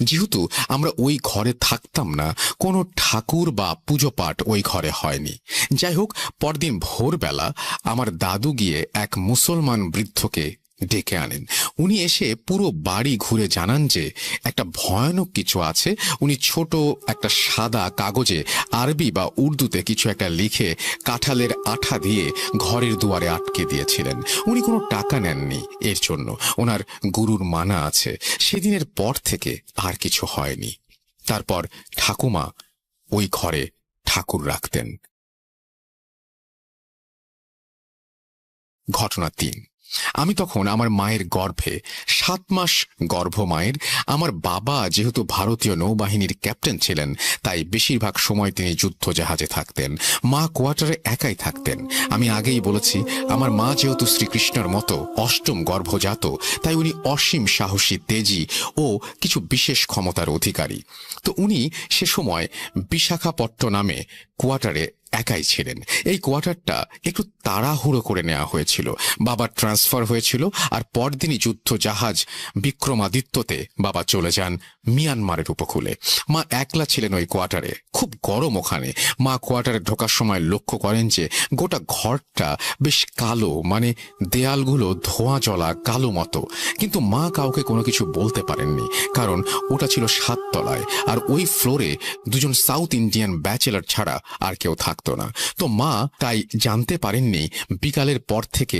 যেহেতু আমরা ওই ঘরে থাকতাম না, কোনো ঠাকুর বা পুজো পাঠ ওই ঘরে হয়নি। যাই হোক, পরদিন ভোরবেলা আমার দাদু গিয়ে এক মুসলমান বৃদ্ধকে ডেকে আনেন। উনি এসে পুরো বাড়ি ঘুরে জানান যে একটা ভয়ানক কিছু আছে। উনি ছোট একটা সাদা কাগজে আরবি বা উর্দুতে কিছু একটা লিখে কাঁঠালের আঠা দিয়ে ঘরের দুয়ারে আটকে দিয়েছিলেন। উনি কোনো টাকা নেননি এর জন্য, ওনার গুরুর মানা আছে। সেদিনের পর থেকে আর কিছু হয়নি। তারপর ঠাকুমা ওই ঘরে ঠাকুর রাখতেন। ঘটনা 3। আমি তখন আমার মায়ের গর্ভে, 7 মাস গর্ভ মায়ের। আমার বাবা যেহেতু ভারতীয় নৌবাহিনীর ক্যাপ্টেন ছিলেন, তাই বেশিরভাগ সময় তিনি যুদ্ধ জাহাজে থাকতেন। মা কোয়ার্টারে একাই থাকতেন। আমি আগেই বলেছি, আমার মা যেহেতু শ্রীকৃষ্ণের মতো 8ম গর্ভজাত, তাই উনি অসীম সাহসী, তেজি ও কিছু বিশেষ ক্ষমতার অধিকারী। তো উনি সে সময় বিশাখাপট্টনমে কোয়ার্টারে একাই ছিলেন। এই কোয়ার্টারটা একটু তাড়াহুড়ো করে নেওয়া হয়েছিল। বাবার ট্রান্সফার হয়েছিল, আর পরদিনই যুদ্ধ জাহাজ বিক্রমাদিত্যতে বাবা চলে যান মিয়ানমারের উপকূলে। মা একলা ছিলেন ওই কোয়ার্টারে। খুব গরম ওখানে। মা কোয়ার্টারে ঢোকার সময় লক্ষ্য করেন যে গোটা ঘরটা বেশ কালো, মানে দেয়ালগুলো ধোঁয়া জ্বলা কালো মতো। কিন্তু মা কাউকে কোনো কিছু বলতে পারেননি, কারণ ওটা ছিল 7 তলায়, আর ওই ফ্লোরে 2জন সাউথ ইন্ডিয়ান ব্যাচেলার ছাড়া আর কেউ থাকতো না। তো মা তাই জানতে পারেননি। বিকালের পর থেকে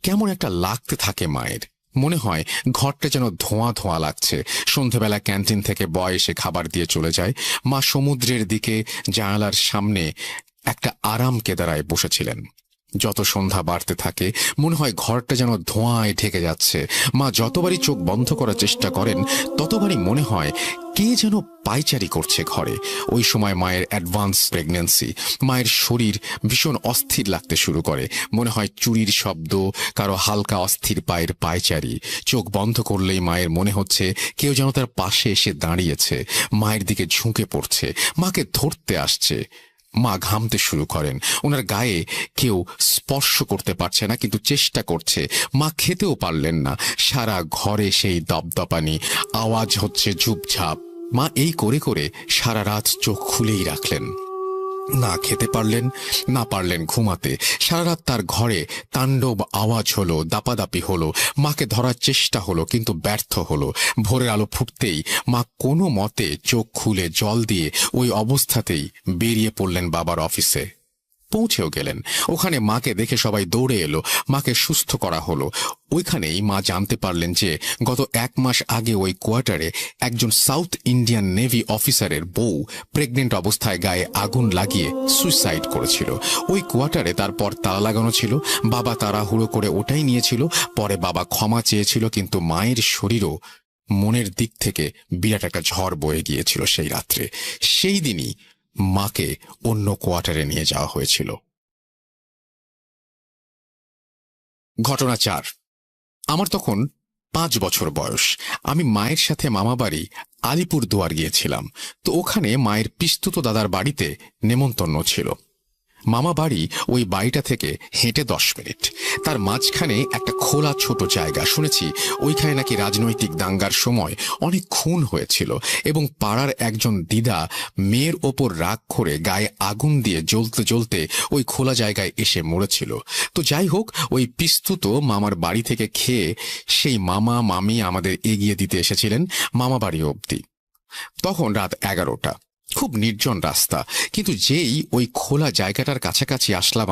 কেমন একটা লাগতে থাকে মায়ের। মনে হয় ঘরটা যেন ধোঁয়া ধোঁয়া লাগছে। সন্ধেবেলা ক্যান্টিন থেকে বয় এসে খাবার দিয়ে চলে যায়। মা সমুদ্রের দিকে জানালার সামনে একটা আরাম কেদারায় বসেছিলেন। যত সন্ধ্যা বাড়তে থাকে মনে হয় ঘরটা যেন ধোঁয়ায় ঢেকে যাচ্ছে। মা যতবারই চোখ বন্ধ করার চেষ্টা করেন, ততবারই মনে হয় কে যেন পায়চারি করছে ঘরে। ওই সময় মায়ের অ্যাডভান্স প্রেগন্যান্সি। মায়ের শরীর ভীষণ অস্থির লাগতে শুরু করে। মনে হয় চুরির শব্দ, কারো হালকা অস্থির পায়ের পায়চারি। চোখ বন্ধ করলেই মায়ের মনে হচ্ছে কেউ যেন তার পাশে এসে দাঁড়িয়েছে, মায়ের দিকে ঝুঁকে পড়ছে, মাকে ধরতে আসছে। মা ঘামতে শুরু করেন। ওনার গায়ে কেউ স্পর্শ করতে পারছে না, কিন্তু চেষ্টা করছে। মা খেতেও পারলেন না। সারা ঘরে সেই দপদপানি, আওয়াজ হচ্ছে ঝুপঝাপ। মা এই করে করে সারা রাত চোখ খুলেই রাখলেন। না খেতে পারলেন, না পারলেন ঘুমাতে। সারা রাত তার ঘরে তাণ্ডব আওয়াজ হলো, দাপাদাপি হলো। মাকে ধরার চেষ্টা হলো, কিন্তু ব্যর্থ হলো। ভোরের আলো ফুটতেই মা কোনো মতে চোখ খুলে জল দিয়ে ওই অবস্থাতেই বেরিয়ে পড়লেন বাবার অফিসে। পৌঁছেও গেলেন। ওখানে মাকে দেখে সবাই দৌড়ে এলো। মাকে সুস্থ করা হলো। ওইখানেই মা জানতে পারলেন যে গত 1 মাস আগে ওই কোয়ার্টারে একজন সাউথ ইন্ডিয়ান নেভি অফিসারের বউ প্রেগনেন্ট অবস্থায় গায়ে আগুন লাগিয়ে সুইসাইড করেছিল। ওই কোয়ার্টারে তারপর তালা লাগানো ছিল। বাবা তাড়াহুড়ো করে ওটাই নিয়েছিল। পরে বাবা ক্ষমা চেয়েছিল, কিন্তু মায়ের শরীরও মনের দিক থেকে বিরাট একটা ঝড় বয়ে গিয়েছিল সেই রাত্রে। সেই দিনই মাকে অন্য কোয়ার্টারে নিয়ে যাওয়া হয়েছিল। ঘটনা 4। আমার তখন 5 বছর বয়স। আমি মায়ের সাথে মামাবাড়ি আলিপুরদুয়ার গিয়েছিলাম। তো ওখানে মায়ের পিস্তুত দাদার বাড়িতে নেমন্তন্ন ছিল। মামা বাড়ি ওই বাড়িটা থেকে হেঁটে 10 মিনিট। তার মাঝখানে একটা খোলা ছোট জায়গা। শুনেছি ওইখানে নাকি রাজনৈতিক দাঙ্গার সময় অনেক খুন হয়েছিল, এবং পাড়ার একজন দিদা মেয়ের ওপর রাগ করে গায়ে আগুন দিয়ে জ্বলতে জ্বলতে ওই খোলা জায়গায় এসে মরেছিল। তো যাই হোক, ওই পিস্তুত মামার বাড়ি থেকে খেয়ে সেই মামা মামি আমাদের এগিয়ে দিতে এসেছিলেন মামা বাড়ি অবধি। তখন রাত 11টা। খুব নির্জন রাস্তা, কিন্তু যেই ওই খোলা জায়গাটার কাছাকাছি আসলাম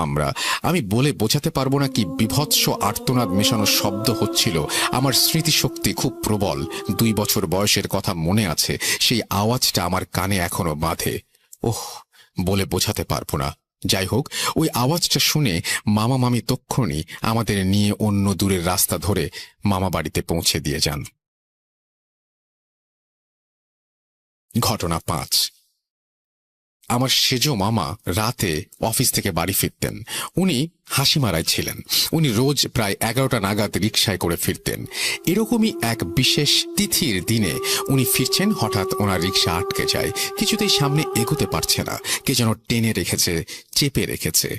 আমি বলে বোঝাতে পারবো না কি বিভৎস আর্তনাদ মেশানো শব্দ হচ্ছিল। আমার স্মৃতিশক্তি খুব প্রবল, 2 বছর বয়সের কথা মনে আছে, সেই আওয়াজটা আমার কানে এখনো বাঁধে। ওহ, বলে বোঝাতে পারবো না। যাই হোক, ওই আওয়াজটা শুনে মামা মামি তক্ষুনি আমাদের নিয়ে অন্য দূরের রাস্তা ধরে মামা বাড়িতে পৌঁছে দিয়ে যান। ঘটনা 5। আমার সেজো মামা রাতে অফিস থেকে বাড়ি ফিরতেন। উনি হাসিমারায় ছিলেন। উনি রোজ প্রায় 11টা নাগাদ রিকশায় করে ফিরতেন। এরকমই এক বিশেষ তিথির দিনে উনি ফিরছেন, হঠাৎ ওনার রিকশা আটকে যায়। কিছুতেই সামনে এগোতে পারছে না, কে যেন টেনে রেখেছে, চেপে রেখেছে।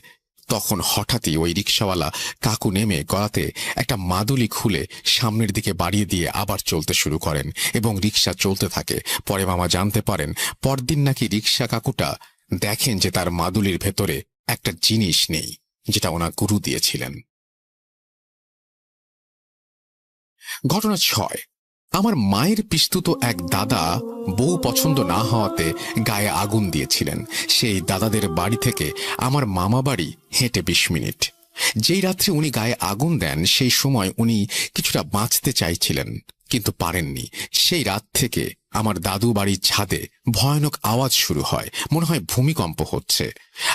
তখন হঠাৎই ওই রিকশাওয়ালা কাকু নেমে গলাতে একটা মাদুলি খুলে সামনের দিকে বাড়িয়ে দিয়ে আবার চলতে শুরু করেন এবং রিকশা চলতে থাকে। পরে মামা জানতে পারেন পরদিন নাকি রিকশা কাকুটা দেখেন যে তার মাদুলির ভেতরে একটা জিনিস নেই, যেটা ওনার গুরু দিয়েছিলেন। ঘটনা 6। আমার মায়ের পিস্তুত এক দাদা বউ পছন্দ না হওয়াতে গায়ে আগুন দিয়েছিলেন। সেই দাদাদের বাড়ি থেকে আমার মামা বাড়ি হেঁটে 20 মিনিট। যেই রাত্রে উনি গায়ে আগুন দেন সেই সময় উনি কিছুটা বাঁচতে চাইছিলেন, কিন্তু পারেননি। সেই রাত থেকে আমার দাদু বাড়ির ছাদে ভয়ানক আওয়াজ শুরু হয়, মনে হয় ভূমিকম্প হচ্ছে।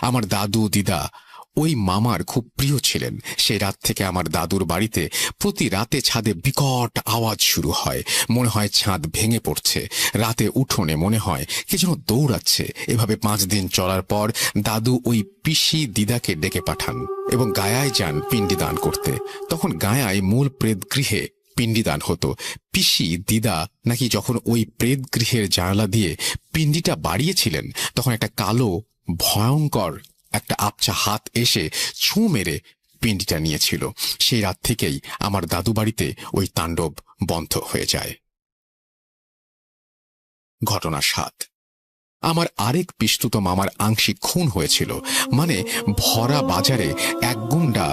আমার দাদু দিদা ওই মামার খুব প্রিয় ছিলেন। সেই রাত থেকে আমার দাদুর বাড়িতে প্রতি রাতে ছাদে বিকট আওয়াজ শুরু হয়, মনে হয় ছাদ ভেঙে পড়ছে। রাতে উঠোনে মনে হয় কে যেন দৌড়াচ্ছে। এভাবে 5 দিন চলার পর দাদু ওই পিসি দিদাকে ডেকে পাঠান এবং গায়ায় যান পিণ্ডি দান করতে। তখন গায়ায় মূল প্রেতগৃহে পিণ্ডিদান হতো। পিসি দিদা নাকি যখন ওই প্রেতগৃহের জানালা দিয়ে পিণ্ডিটা বাড়িয়েছিলেন, তখন একটা কালো ভয়ঙ্কর একটা আবছা হাত এসে ছুঁ মেরে পিণ্ডিটা নিয়েছিল। সেই রাত থেকেই আমার দাদু বাড়িতে ওই তাণ্ডব বন্ধ হয়ে যায়। ঘটনা 7। আমার আরেক পিস্তুত মামার আংশিক খুন হয়েছিল। মানে ভরা বাজারে এক গুন্ডা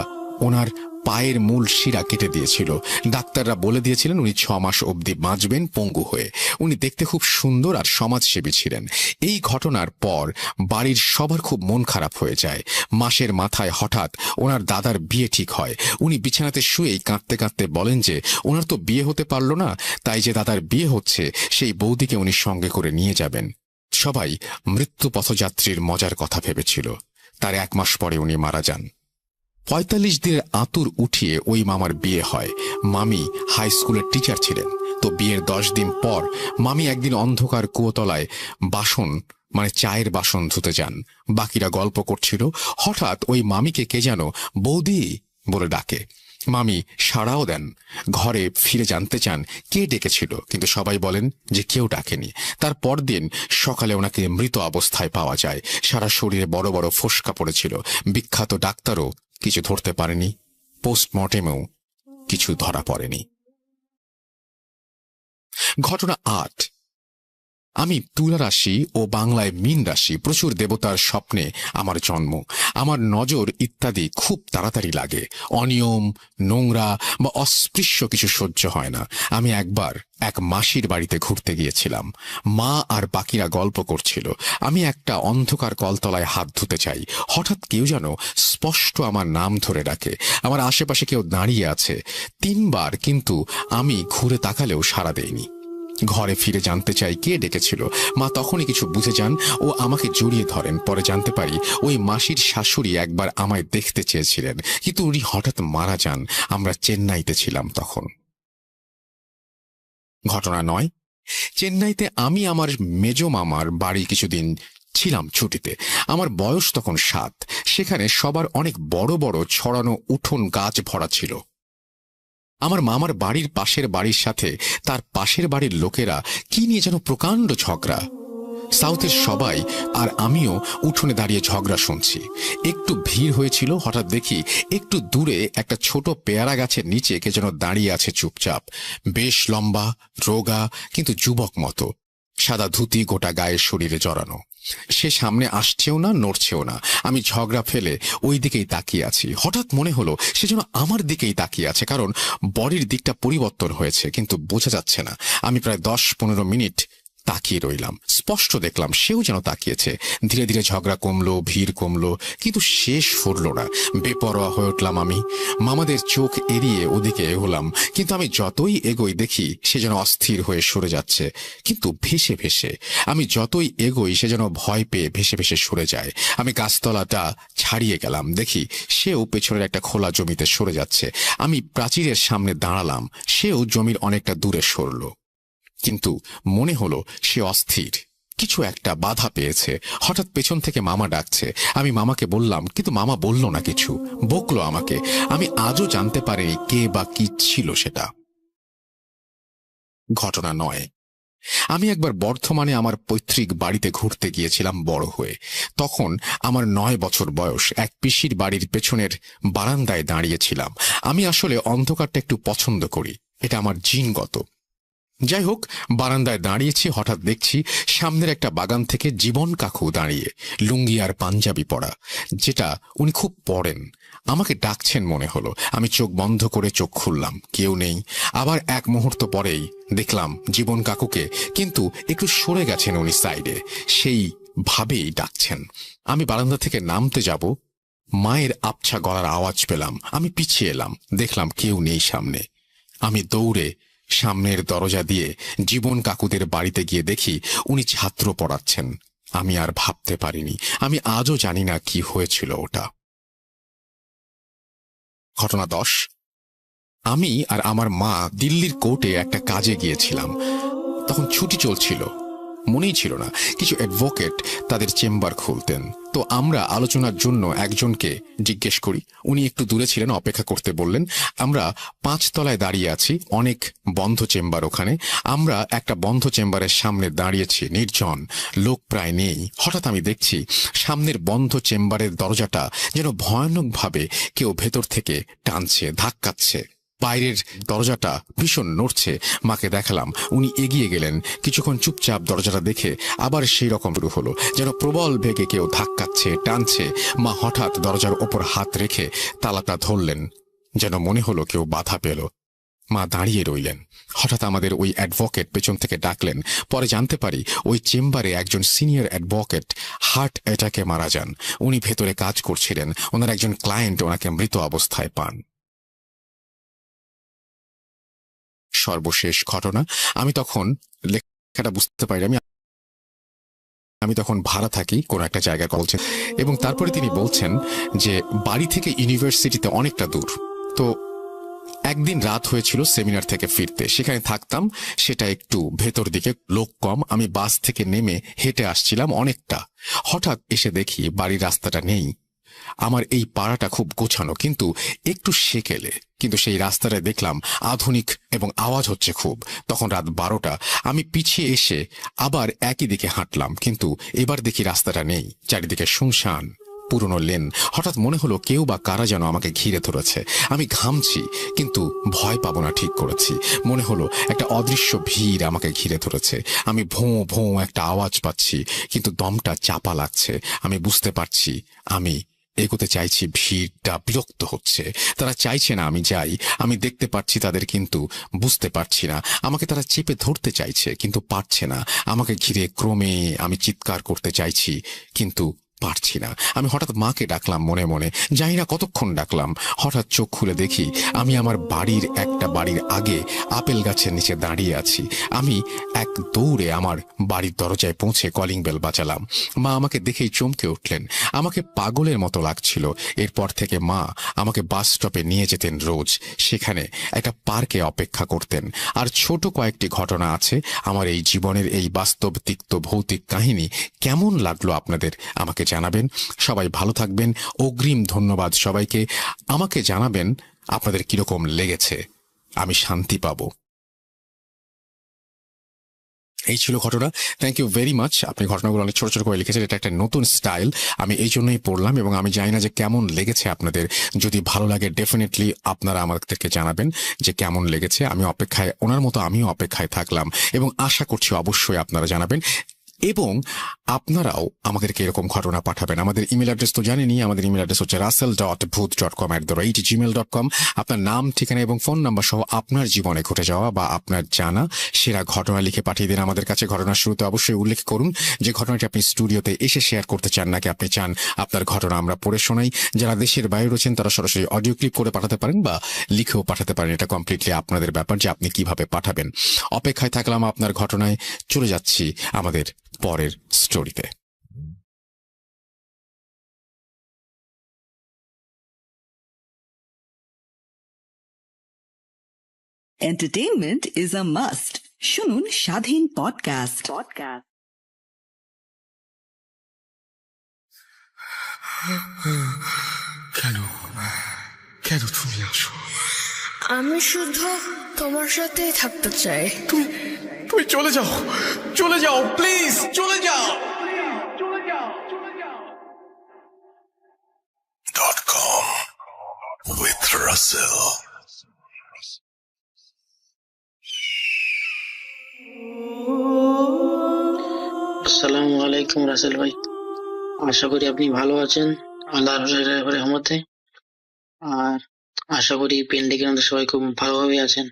ওনার পায়ের মূল শিরা কেটে দিয়েছিল। ডাক্তাররা বলে দিয়েছিলেন উনি 6 মাস অবধি বাঁচবেন পঙ্গু হয়ে। উনি দেখতে খুব সুন্দর আর সমাজসেবী ছিলেন। এই ঘটনার পর বাড়ির সবার খুব মন খারাপ হয়ে যায়। মাসের মাথায় হঠাৎ ওনার দাদার বিয়ে ঠিক হয়। উনি বিছানাতে শুয়েই কাঁদতে কাঁদতে বলেন যে ওনার তো বিয়ে হতে পারল না, তাই যে দাদার বিয়ে হচ্ছে সেই বৌদিকে উনি সঙ্গে করে নিয়ে যাবেন। সবাই মৃত্যু পথযাত্রীর মজার কথা ভেবেছিল। তার 1 মাস পরে উনি মারা যান। 45 দিনের আতুর উঠিয়ে ওই মামার বিয়ে হয়। মামি হাই স্কুলের টিচার ছিলেন। তো বিয়ের 10 দিন পর মামি একদিন অন্ধকার কুয়োতলায় বাসন মানে চায়ের বাসন ধুতে যান। বাকিরা গল্প করছিল। হঠাৎ ওই মামিকে কে যেন বৌদি বলে ডাকে। মামি সাড়াও দেন। ঘরে ফিরে জানতে চান কে ডেকেছিল, কিন্তু সবাই বলেন যে কেউ ডাকেনি। তার পরদিন সকালে ওনাকে মৃত অবস্থায় পাওয়া যায়। সারা শরীরে বড় বড় ফোস্কা পড়েছিল। বিখ্যাত ডাক্তারও কিছু ধরতে পারেনি, পোস্টমর্টেমেও কিছু ধরা পড়েনি। ঘটনা 8। আমি তুলা রাশি ও বাংলায় মীন রাশি। প্রচুর দেবতার স্বপ্নে আমার জন্ম। আমার নজর ইত্যাদি খুব তাড়াতাড়ি লাগে। অনিয়ম, নোংরা বা অস্পৃশ্য কিছু সহ্য হয় না। আমি একবার এক মাসির বাড়িতে ঘুরতে গিয়েছিলাম। মা আর বাকিরা গল্প করছিল। আমি একটা অন্ধকার কলতলায় হাত ধুতে চাই। হঠাৎ কেউ যেন স্পষ্ট আমার নাম ধরে ডাকে। আমার আশেপাশে কেউ দাঁড়িয়ে আছে 3 বার, কিন্তু আমি ঘুরে তাকালেও সাড়া দেইনি। ঘরে ফিরে জানতে চাই কে ডেকেছিল। মা তখনই কিছু বুঝে যান ও আমাকে জড়িয়ে ধরেন। পরে জানতে পারি ওই মাসির শাশুড়ি একবার আমায় দেখতে চেয়েছিলেন, কিন্তু উনি হঠাৎ মারা যান। আমরা চেন্নাইতে ছিলাম তখন। ঘটনা 9। চেন্নাইতে আমি আমার মেজো মামার বাড়ি কিছুদিন ছিলাম ছুটিতে। আমার বয়স তখন 7। সেখানে সবার অনেক বড় বড় ছড়ানো উঠোন গাছ ভরা ছিল। আমার মামার বাড়ির পাশের বাড়ির সাথে তার পাশের বাড়ির লোকেরা কি নিয়ে যেন প্রকাণ্ড ঝগড়া। সাউথের সবাই আর আমিও উঠোনে দাঁড়িয়ে ঝগড়া শুনছি। একটু ভিড় হয়েছিল। হঠাৎ দেখি একটু দূরে একটা ছোট পেয়ারা গাছের নিচে কে যেন দাঁড়িয়ে আছে চুপচাপ। বেশ লম্বা, রোগা, কিন্তু যুবক মতো। সাদা ধুতি গোটা গায়ের শরীরে জড়ানো। সে সামনে আসছেও না, নড়ছেও না। আমি ঝগড়া ফেলে ওই দিকেই তাকিয়ে আছি। হঠাৎ মনে হলো সে যেন আমার দিকেই তাকিয়ে আছে, কারণ বডির দিকটা পরিবর্তন হয়েছে, কিন্তু বোঝা যাচ্ছে না। আমি প্রায় 10-15 মিনিট তাকিয়ে রইলাম। স্পষ্ট দেখলাম সেও যেন তাকিয়েছে। ধীরে ধীরে ঝগড়া কমলো, ভিড় কমলো, কিন্তু শেষ ফুরল না। বেপরোয়া হয়ে উঠলাম আমি। মামাদের চোখ এড়িয়ে ওদিকে এগোলাম, কিন্তু আমি যতই এগোই দেখি সে যেন অস্থির হয়ে সরে যাচ্ছে, কিন্তু ভেসে ভেসে। আমি যতই এগোই সে যেন ভয় পেয়ে ভেসে ভেসে সরে যায়। আমি গাছতলাটা ছাড়িয়ে গেলাম, দেখি সেও পেছনের একটা খোলা জমিতে সরে যাচ্ছে। আমি প্রাচীরের সামনে দাঁড়ালাম, সেও জমির অনেকটা দূরে সরল, কিন্তু মনে হলো সে অস্থির, কিছু একটা বাধা পেয়েছে। হঠাৎ পেছন থেকে মামা ডাকছে। আমি মামাকে বললাম, কিন্তু মামা বলল না, কিছু বকলো আমাকে। আমি আজও জানতে পারিনি কে বা কি ছিল সেটা। ঘটনা 9। আমি একবার বর্ধমানে আমার পৈতৃক বাড়িতে ঘুরতে গিয়েছিলাম বড় হয়ে। তখন আমার 9 বছর বয়স। এক পিসির বাড়ির পেছনের বারান্দায় দাঁড়িয়েছিলাম। আমি আসলে অন্ধকারটা একটু পছন্দ করি, এটা আমার জিনগত। যাই হোক, বারান্দায় দাঁড়িয়েছি, হঠাৎ দেখছি সামনের একটা বাগান থেকে জীবন কাকু দাঁড়িয়ে, লুঙ্গি আর পাঞ্জাবি পরা, যেটা উনি খুব পরেন। আমাকে ডাকছেন মনে হলো। আমি চোখ বন্ধ করে চোখ খুললাম, কেউ নেই। আবার এক মুহূর্ত পরেই দেখলাম জীবন কাকুকে, কিন্তু একটু সরে গেছেন উনি সাইডে, সেই ভাবেই ডাকছেন। আমি বারান্দা থেকে নামতে যাব, মায়ের আবছা গলার আওয়াজ পেলাম। আমি পিছিয়ে এলাম, দেখলাম কেউ নেই সামনে। আমি দৌড়ে সামনের দরজা দিয়ে জীবন কাকুদের বাড়িতে গিয়ে দেখি উনি ছাত্র পড়াচ্ছেন। আমি আর ভাবতে পারিনি। আমি আজও জানি না কি হয়েছিল ওটা। ঘটনা 10। আমি আর আমার মা দিল্লির কোর্টে একটা কাজে গিয়েছিলাম। তখন ছুটি চলছিল, মনেই ছিল না কিছু অ্যাডভোকেট তাদের চেম্বার খুলতেন। তো আমরা আলোচনার জন্য একজনকে জিজ্ঞেস করি। উনি একটু দূরে ছিলেন, অপেক্ষা করতে বললেন। আমরা 5 তলায় দাঁড়িয়ে আছি, অনেক বন্ধ চেম্বার ওখানে। আমরা একটা বন্ধ চেম্বারের সামনে দাঁড়িয়েছি, নির্জন, লোক প্রায় নেই। হঠাৎ আমি দেখছি সামনের বন্ধ চেম্বারের দরজাটা যেন ভয়ানকভাবে কেউ ভেতর থেকে টানছে, ধাক্কাচ্ছে। বাইরের দরজাটা ভীষণ নড়ছে। মাকে দেখালাম, উনি এগিয়ে গেলেন। কিছুক্ষণ চুপচাপ দরজাটা দেখে আবার সেই রকম শুরু হলো, যেন প্রবল বেগে কেউ ধাক্কাচ্ছে, টানছে। মা হঠাৎ দরজার ওপর হাত রেখে তালাটা ধরলেন, যেন মনে হলো কেউ বাধা পেল। মা দাঁড়িয়ে রইলেন। হঠাৎ আমাদের ওই অ্যাডভোকেট পেছন থেকে ডাকলেন। পরে জানতে পারি ওই চেম্বারে একজন সিনিয়র অ্যাডভোকেট হার্ট অ্যাটাকে মারা যান। উনি ভেতরে কাজ করছিলেন, ওনার একজন ক্লায়েন্ট ওনাকে মৃত অবস্থায় পান। সর্বশেষ ঘটনা। আমি তখন লেখাটা বুঝতে পারি, আমি তখন ভাড়া থাকি কোন একটা জায়গায় বলছেন, এবং তারপরে তিনি বলছেন যে বাড়ি থেকে ইউনিভার্সিটিতে অনেকটা দূর। তো একদিন রাত হয়েছিল সেমিনার থেকে ফিরতে, সেখানে থাকতাম, সেটা একটু ভেতর দিকে, লোক কম। আমি বাস থেকে নেমে হেঁটে আসছিলাম অনেকটা। হঠাৎ এসে দেখি বাড়ির রাস্তাটা নেই। আমার এই পাড়াটা খুব গোছানো, কিন্তু একটু সেকেলে। কিন্তু সেই রাস্তাটায় দেখলাম আধুনিক এবং আওয়াজ হচ্ছে খুব। তখন রাত 12টা। আমি পিছিয়ে এসে আবার একই দিকে হাঁটলাম, কিন্তু এবার দেখি রাস্তাটা নেই, চারিদিকে শুনশান, পুরনো লেন। হঠাৎ মনে হলো কেউ বা কারা যেন আমাকে ঘিরে ধরেছে। আমি ঘামছি, কিন্তু ভয় পাবো না ঠিক করেছি। মনে হলো একটা অদৃশ্য ভিড় আমাকে ঘিরে ধরেছে। আমি ভোঁ ভোঁ একটা আওয়াজ পাচ্ছি, কিন্তু দমটা চাপা লাগছে। আমি বুঝতে পারছি আমি এগোতে চাইছি, ভিড়টা বিরক্ত হচ্ছে, তারা চাইছে না আমি যাই। আমি দেখতে পাচ্ছি তাদের, কিন্তু বুঝতে পারছি না। আমাকে তারা চেপে ধরতে চাইছে, কিন্তু পারছে না। আমাকে ঘিরে ক্রমে আমি চিৎকার করতে চাইছি, কিন্তু পারছি না। আমি হঠাৎ মাকে ডাকলাম মনে মনে, জানি না কতক্ষণ ডাকলাম। হঠাৎ চোখ খুলে দেখি আমি আমার বাড়ির আগে আপেল গাছের নিচে দাঁড়িয়ে আছি। আমি এক দৌড়ে আমার বাড়ির দরজায় পৌঁছে কলিং বেল বাজালাম। মা আমাকে দেখেই চমকে উঠলেন। আমাকে পাগলের মতো লাগছিল। এরপর থেকে মা আমাকে বাস স্টপে নিয়ে যেতেন রোজ, সেখানে একটা পার্কে অপেক্ষা করতেন। আর ছোট কয়েকটি ঘটনা আছে আমার এই জীবনের। এই বাস্তব তিক্ত ভৌতিক কাহিনী কেমন লাগলো আপনাদের আমাকে জানাবেন। সবাই ভালো থাকবেন। অগ্রিম ধন্যবাদ সবাইকে। আমাকে জানাবেন আপনাদের কিরকম লেগেছে, আমি শান্তি পাবো। এই ছিল ঘটনা। Thank you very much. আপনি ঘটনাগুলো অনেক ছোট ছোট করে লিখেছেন, এটা একটা নতুন স্টাইল, আমি এই জন্যই পড়লাম, এবং আমি জানি না যে কেমন লেগেছে আপনাদের। যদি ভালো লাগে ডেফিনেটলি আপনারা আমাদেরকে জানাবেন যে কেমন লেগেছে। আমি অপেক্ষায়, ওনার মতো আমিও অপেক্ষায় থাকলাম, এবং আশা করছি অবশ্যই আপনারা জানাবেন। এবং আপনারাও আমাদেরকে এরকম ঘটনা পাঠাবেন। আমাদের ইমেল অ্যাড্রেস তো জানেনই, আমাদের ইমেল অ্যাড্রেস হচ্ছে russell.booth.com@gmail.com। আপনার নাম, ঠিকানা এবং ফোন নাম্বার সহ আপনার জীবনে ঘটে যাওয়া বা আপনার জানা সেরা ঘটনা লিখে পাঠিয়ে দিন আমাদের কাছে। ঘটনার শুরুতে অবশ্যই উল্লেখ করুন যে ঘটনাটি আপনি স্টুডিওতে এসে শেয়ার করতে চান, নাকি আপনি চান আপনার ঘটনা আমরা পড়ে শোনাই। যারা দেশের বাইরে রয়েছেন তারা সরাসরি অডিও ক্লিপ করে পাঠাতে পারেন বা লিখেও পাঠাতে পারেন। এটা কমপ্লিটলি আপনাদের ব্যাপার যে আপনি কিভাবে পাঠাবেন। অপেক্ষায় থাকলাম আপনার ঘটনায়। চলে যাচ্ছি আমাদের পরের স্টোরিতে। Entertainment is a must. শুনুন স্বাধীন পডকাস্ট। কেন কেন তুমি আসো? আমি শুধু তোমার সাথেই থাকতে চাই। তুমি চলে যাও, চলে যাও, প্লিজ চলে যাও। .com with Russell. আসসালামু আলাইকুম রাসেল ভাই, আশা করি আপনি ভালো আছেন আল্লাহর রহমতে। আর আশা করি পেন্ডিকের মধ্যে সবাই খুব ভালোভাবে আছেন।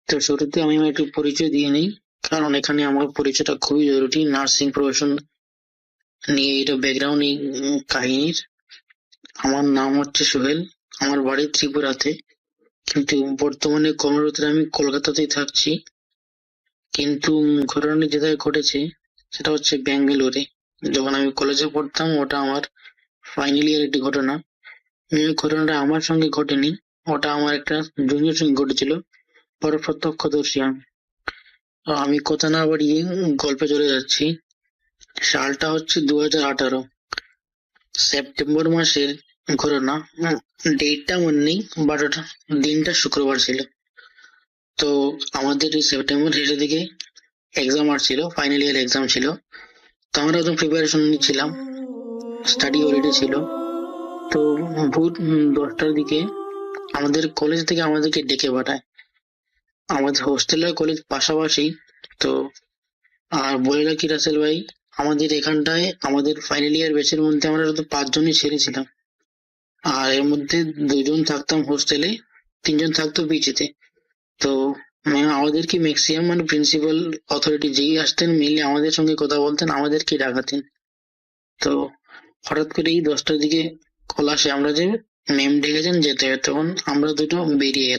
তো শুরুতে আমি আমার একটু পরিচয় দিয়ে নিই, কারণ এখানে আমার পরিচয়টা খুবই জরুরি। নার্সিং প্রফেশন নিয়ে এটা ব্যাকগ্রাউন্ড কাহিনীর। আমার নাম হচ্ছে সোহেল, আমার বাড়ি ত্রিপুরাতে, কিন্তু বর্তমানে কর্মরত আমি কলকাতাতেই থাকছি। কিন্তু ঘটনাটি যেটাই ঘটেছে সেটা হচ্ছে ব্যাঙ্গালোরে। যখন আমি কলেজে পড়তাম, ওটা আমার ফাইনাল ইয়ার একটি ঘটনা। এই ঘটনাটা আমার সঙ্গে ঘটেনি, ওটা আমার একটা জুনিয়র সঙ্গে ঘটেছিল, বড় প্রত্যক্ষদর্শী আমি। তো আমি কথা না বাড়িয়ে গল্পে চলে যাচ্ছি। সালটা হচ্ছে 2018 সেপ্টেম্বর মাসের ঘটনা। ডেটটা মনে নেই, বাট ওটা দিনটা শুক্রবার ছিল। তো আমাদের এই সেপ্টেম্বর শেষের দিকে এক্সাম আসছিল, ফাইনাল ইয়ার এক্সাম ছিল। তো আমরা একদম প্রিপারেশন নিচ্ছিলাম, স্টাডি হলিডে ছিল। তো ভোর 10টার দিকে আমাদের কলেজ থেকে আমাদেরকে ডেকে পাঠায়। আমাদের হোস্টেল আর কলেজ পাশাপাশি। তো আর বলে রাখি রাসেল ভাই, আমাদের এখানটায় আমাদের ফাইনাল ইয়ার ব্যাচের মধ্যে আমরা শুধু 5 জনই ছেড়েছিলাম। আর এর মধ্যে 2 জন থাকতাম হোস্টেলে, 3 জন থাকতো পিজিতে। তো আমাদেরকে ম্যাক্সিমাম মানে প্রিন্সিপাল অথরিটি যেই আসতেন মেনলি আমাদের সঙ্গে কথা বলতেন, আমাদেরকে ডাকাতেন। তো হঠাৎ করে এই 10টার দিকে কল আসে আমরা যে ম্যাম ডেকেছেন যেতে হবে। তখন আমরা দুটো বেরিয়ে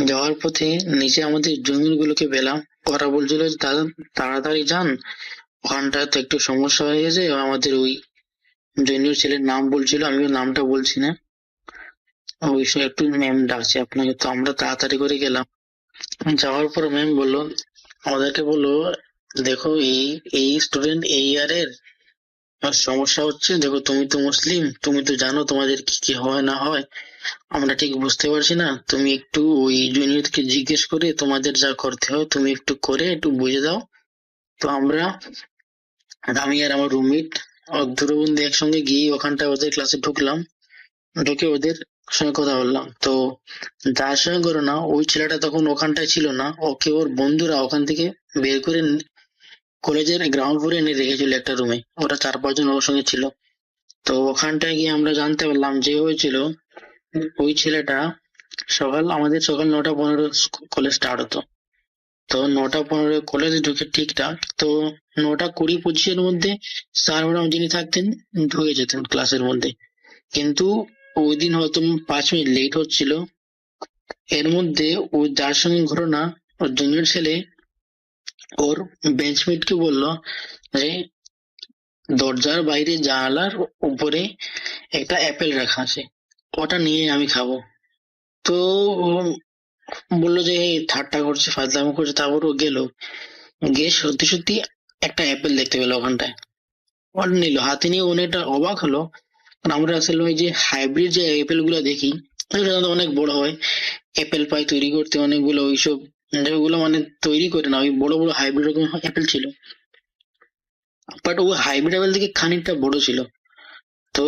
যাওয়ার পথে নিচে আমাদের জুনিয়র গুলোকে পেলাম। ওরা বলছিল যে দাদা তাড়াতাড়ি যান, ওখানটায় তো একটু সমস্যা হয়ে গেছে। আমাদের ওই জুনিয়র ছেলের নাম বলছিল, আমিও নামটা বলছি না, ওই সময় একটু ম্যাম ডাকছে আপনাকে। তো আমরা তাড়াতাড়ি করে গেলাম। যাওয়ার পর ম্যাম বললো, আমাদেরকে বললো, দেখো এই এই স্টুডেন্ট এই ইয়ারের সমস্যা হচ্ছে। দেখো তুমি তো মুসলিম, তুমি তো জানো তোমাদের কি কি হয় না হয়, আমরা ঠিক বুঝতে পারছি না। তুমি একটু ওই জুনিয়রকে জিজ্ঞেস করে তোমাদের যা করতে হয় তুমি একটু করে একটু বুঝে দাও। তো আমি আর আমার রুমমেট দূরবন্ধু একসঙ্গে গিয়ে ওখানটায় ওদের ক্লাসে ঢুকলাম। ঢুকে ওদের সঙ্গে কথা বললাম। তো যার সঙ্গে করো না, ওই ছেলেটা তখন ওখানটায় ছিল না, ওকে ওর বন্ধুরা ওখান থেকে বের করে কলেজের গ্রাউন্ড ফ্লোরে এনে রেখেছিল একটা রুমে। ওরা 4-5 জন ওর সঙ্গে ছিল। তো ওখানটায় গিয়ে আমরা জানতে পারলাম যে হয়েছিল, ওই ছেলেটা আমাদের সকাল 9:15 কলেজ স্টার্ট হতো। তো 9:15 কলেজে ঢুকে ঠিকঠাক তো 9:20-25 মধ্যে স্যার ম্যাডাম যিনি থাকতেন ঢুকে যেতেন ক্লাসের মধ্যে। কিন্তু ওই দিন হয়তো 5 মিনিট লেট হচ্ছিল। এর মধ্যে ওই যার সঙ্গে ঘটনা, ওর জুনিয়র ছেলে ওর বেঞ্চমেটকে বলল যে দরজার বাইরে জানালার উপরে একটা অ্যাপেল রাখা আছে, ওটা নিয়ে আমি খাবো। তো ও বললো যে ঠাট্টা করছে, ফাজলামো করছে। তারপর ও গিয়ে সত্যি সত্যি একটা অ্যাপেল দেখতে পেলো ওখানটায়। ওটা নিল হাতে নিয়ে, অনেকটা অবাক হলো। কারণ আমরা আসলে ওই যে হাইব্রিড যে অ্যাপেল গুলো দেখি ওগুলো অনেক বড় হয়, অ্যাপেল পাই তৈরি করতে অনেকগুলো, ওইসব ওগুলো মানে তৈরি করে না, ওই বড় বড় হাইব্রিড রকম অ্যাপেল ছিল। বাট ও হাইব্রিড অ্যাপেল থেকে খানিকটা বড় ছিল। তো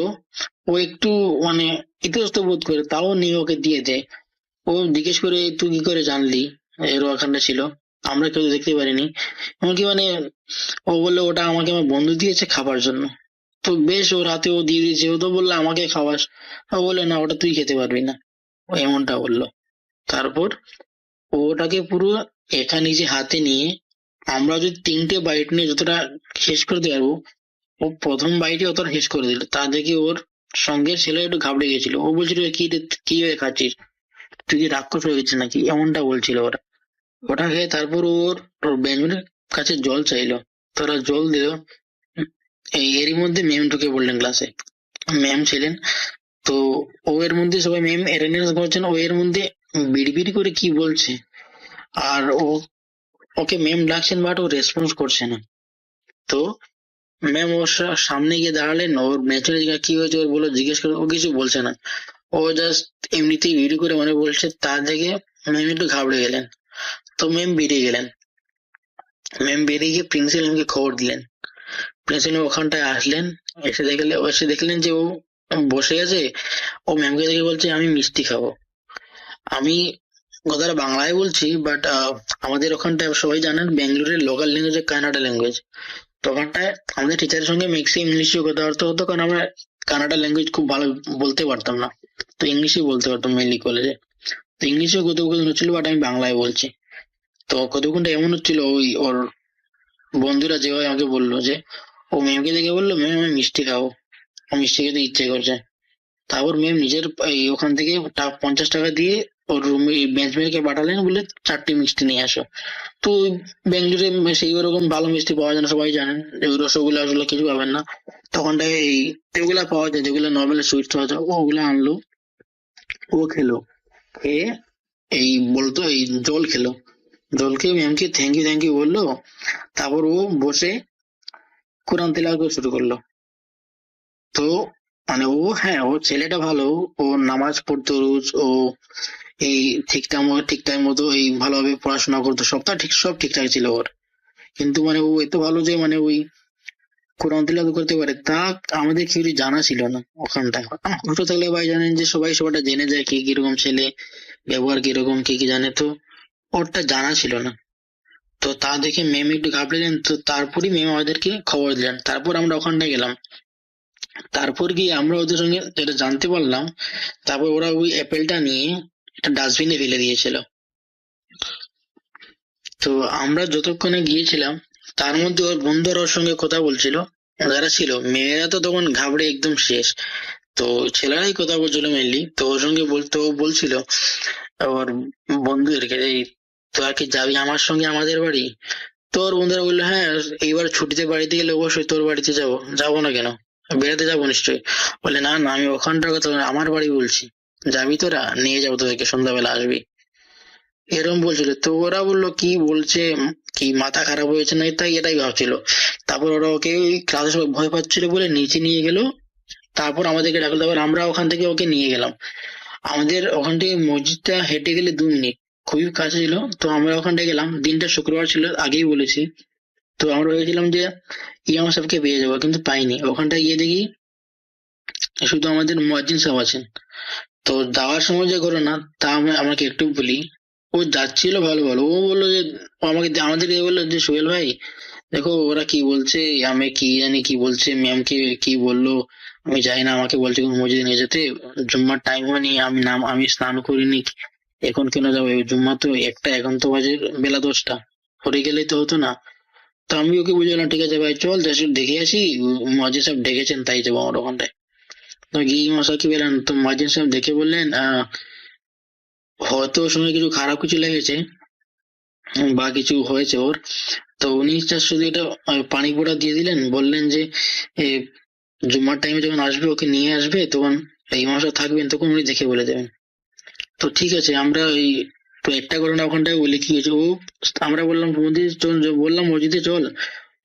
ও একটু মানে ইতস্ত বোধ করে তাও নিয়ে ওকে দিয়ে দেয়। ও জিজ্ঞেস করে তুই কি করে জানলি, এর ওখানটা ছিল। আমরা কেউ দেখতে পারিনি। এমনকি মানে ও বললো ওটা আমাকে আমার বন্ধু দিয়েছে খাবার জন্য। তো বেশ, ওর হাতে ও দিয়ে দিয়েছে, ও তো বললো আমাকে খাওয়াস। ও বললো না, ওটা তুই খেতে পারবি না, ও এমনটা বললো। তারপর ও ওটাকে পুরো একা নিজে হাতে নিয়ে, আমরা যদি 3টে বাইট নিয়ে যতটা শেষ করে দিতে পারবো, ও প্রথম বাইটে অতটা শেষ করে দিল। তা দেখে ওর সঙ্গের ছেলে একটু ঘাবড়ে গেছিল। ও বলছিল কি রে, কি হয়ে খাচ্ছিস, তুই কি রাক্ষস হয়ে গেছিস নাকি, এমনটা বলছিল ওরা। ওটা খেয়ে তারপর ওর ওর বেঞ্জনের কাছে জল চাইলো, তোরা জল দিল। এরই মধ্যে ম্যাম ঢুকে বললেন ক্লাসে। ম্যাম ছিলেন, তো ও এর মধ্যে সবাই ম্যাম অ্যাটেন্ডেন্স করছেন, ও এর মধ্যে বিড়বিড় করে কি বলছে। আর ওকে ম্যাম ডাকছেন, বাট ও রেসপন্স করছে না। তো ম্যাম ওর সামনে গিয়ে দাঁড়ালেন, ওর ম্যাচের কি হয়েছে ওর বলে জিজ্ঞেস করে, ও কিছু বলছে না, ও জাস্ট এমনিতেই ভিডিও করে মানে বলছে। তা দেখে ম্যাম একটু ঘাবড়ে গেলেন। তো ম্যাম বেরিয়ে গেলেন। ম্যাম বেরিয়ে গিয়ে প্রিন্সিপাল ম্যামকে খবর দিলেন। প্রিন্সিপাল ওখানটায় আসলেন, এসে দেখলেন যে ও বসে আছে। ও ম্যামকে দেখে বলছে আমি মিষ্টি খাবো। আমি কথাটা বাংলায় বলছি, বাট আমাদের ওখানটায় সবাই জানেন ব্যাঙ্গালোরের লোকাল ল্যাঙ্গুয়েজ কানাডা ল্যাঙ্গুয়েজ। তো ওখানটায় আমাদের টিচারের সঙ্গে ম্যাক্সিমাম ইংলিশে কথাবার্তা হতো, কারণ আমরা কানাডা ল্যাঙ্গুয়েজ খুব ভালো বলতে পারতাম না, তো ইংলিশই বলতে পারতাম মেনলি কলেজে। তো ইংলিশে কথোপকথন হচ্ছিল, বাট আমি বাংলায় বলছি। তো কথোপকথনটা এমন হচ্ছিল, ওই ওর বন্ধুরা যেভাবে আমাকে বললো যে, ও ম্যামকে দেখে বললো ম্যাম আমি মিষ্টি খাবো, ও মিষ্টি খেতে ইচ্ছে করছে। তারপর ম্যাম নিজের ওখান থেকে 50 টাকা দিয়ে ওর রুমে বেঞ্চমেটকে পাঠালেন, বলে 4টে মিষ্টি নিয়ে আসো। তো বেঙ্গলুরে সেই ওরকম ভালো মিষ্টি পাওয়া যায় না, সবাই জানেন যে ওই রসগোল্লা আসলে কিছু পাবেন না। তখনটায় এই ওগুলা পাওয়া যায় যেগুলো নর্মাল সুইট পাওয়া যায়, ওগুলো আনলো, ও খেলো। খেয়ে এই বলতো এই জল খেলো, জল খেয়ে ম্যামকে থ্যাংক ইউ বললো। তারপর ও বসে কোরআন তেলাওয়াত করা শুরু করলো। তো মানে ও, হ্যাঁ, ও ছেলেটা ভালো, ও নামাজ পড়তো রোজ, ও এই ঠিকঠাক মতো এই ভালোভাবে পড়াশোনা করতো, সব ঠিকঠাক ছিল ওর। কিন্তু মানে ও এত ভালো যে মানে ওই কোরআন তিলাওয়াত করতে পারে, তা আমাদের কেউ জানা ছিল না ওখানটায়। ছোট থাকলে ভাই জানেন যে সবাই সবাইটা জেনে যায় কি কিরকম ছেলে, ব্যবহার কিরকম, কি জানে, তো ওরটা জানা ছিল না। তো তা দেখে ম্যাম একটু ঘাবড়েলেন। তো তারপরই ম্যাম আমাদেরকে খবর দিলেন। তারপর আমরা ওখানটায় গেলাম। তারপর গিয়ে আমরা ওদের সঙ্গে যেটা জানতে পারলাম, তারপর ওরা ওই অ্যাপেলটা নিয়ে একটা ডাস্টবিনে ফেলে দিয়েছিল। তো আমরা যতক্ষণে গিয়েছিলাম তার মধ্যে ওর বন্ধুরা ওর সঙ্গে কথা বলছিল, যারা ছিল। মেয়েরা তো তখন ঘাবড়ে একদম শেষ, তো ছেলেরাই কথা বলছিল মেনলি। তো ওর সঙ্গে বলতে ও বলছিল ওর বন্ধুদেরকে, এই তোরা কি যাবি আমার সঙ্গে আমাদের বাড়ি? তো ওর বন্ধুরা বললো হ্যাঁ, এইবার ছুটিতে বাড়িতে গেলে অবশ্যই তোর বাড়িতে যাবো না কেন, বেড়াতে যাবো নিশ্চয়ই। বলে না না, আমি ওখানটার কথা বলি না, আমার বাড়ি বলছি, যাবি তোরা, নিয়ে যাবো তোদেরকে, সন্ধ্যাবেলা আসবি, এরকম বলছিল। তো ওরা বললো কি বলছে, কি মাথা খারাপ হয়েছে না, এটাই ভাবছিল। তারপর ওরা ওকে ওই ক্লাসে সবাই ভয় পাচ্ছিল বলে নিচে নিয়ে গেল। তারপর আমাদেরকে ডাকলো, তারপর আমরা ওখান থেকে ওকে নিয়ে গেলাম। আমাদের ওখান থেকে মসজিদটা হেঁটে গেলে 2 মিনিট, খুবই কাছে ছিল। তো আমরা ওখানটায় গেলাম, দিনটা শুক্রবার ছিল, আগেই বলেছি। তো আমরা ভেবেছিলাম যে ইমাম সাহেবকে পেয়ে যাবো, কিন্তু পাইনি। ওখানটায় গিয়ে দেখি শুধু আমাদের মুয়াজ্জিন সাহেব আছেন। তো যাওয়ার সময় যে ঘটনা, তা আমাকে একটু বলি। ও যাচ্ছিল ভালো ভালো, ও বললো যে আমাদের বললো যে সোহেল ভাই দেখো ওরা কি বলছে, আমি কি জানি কি বলছে, ম্যামকে কি বললো আমি জানি না, আমাকে বলছে মসজিদে নিয়ে যেতে, জুম্মার টাইম হয়নি, আমি স্নান করিনি, এখন কেন যাবো, জুম্মা তো একটা, এখন তো বাজে বেলা 10টা, পরে গেলেই তো হতো না। তো আমি ওকে বুঝলাম ঠিক আছে ভাই চল যাই দেখে আসি, মসজিদ সাহেব ডেকেছেন তাই যাবো আমার ওখানটায়। তো গিয়ে মশা কি বেরান, তো মসজিদ সাহেব দেখে বললেন হয়তো ওর সঙ্গে কিছু খারাপ কিছু লেগেছে বা কিছু হয়েছে ওর। তো উনি শুধু এটা পানি পোড়া দিয়ে দিলেন, বললেন যে এ, জুম্মার টাইমে যখন আসবে ওকে নিয়ে আসবে, তখন এই মাসে থাকবেন, তখন উনি দেখে বলে দেবেন। তো ঠিক আছে, আমরা ওই তো একটা ঘটনা ওখানটায় বলি কি হয়েছে। আমরা বললাম মসজিদে চল,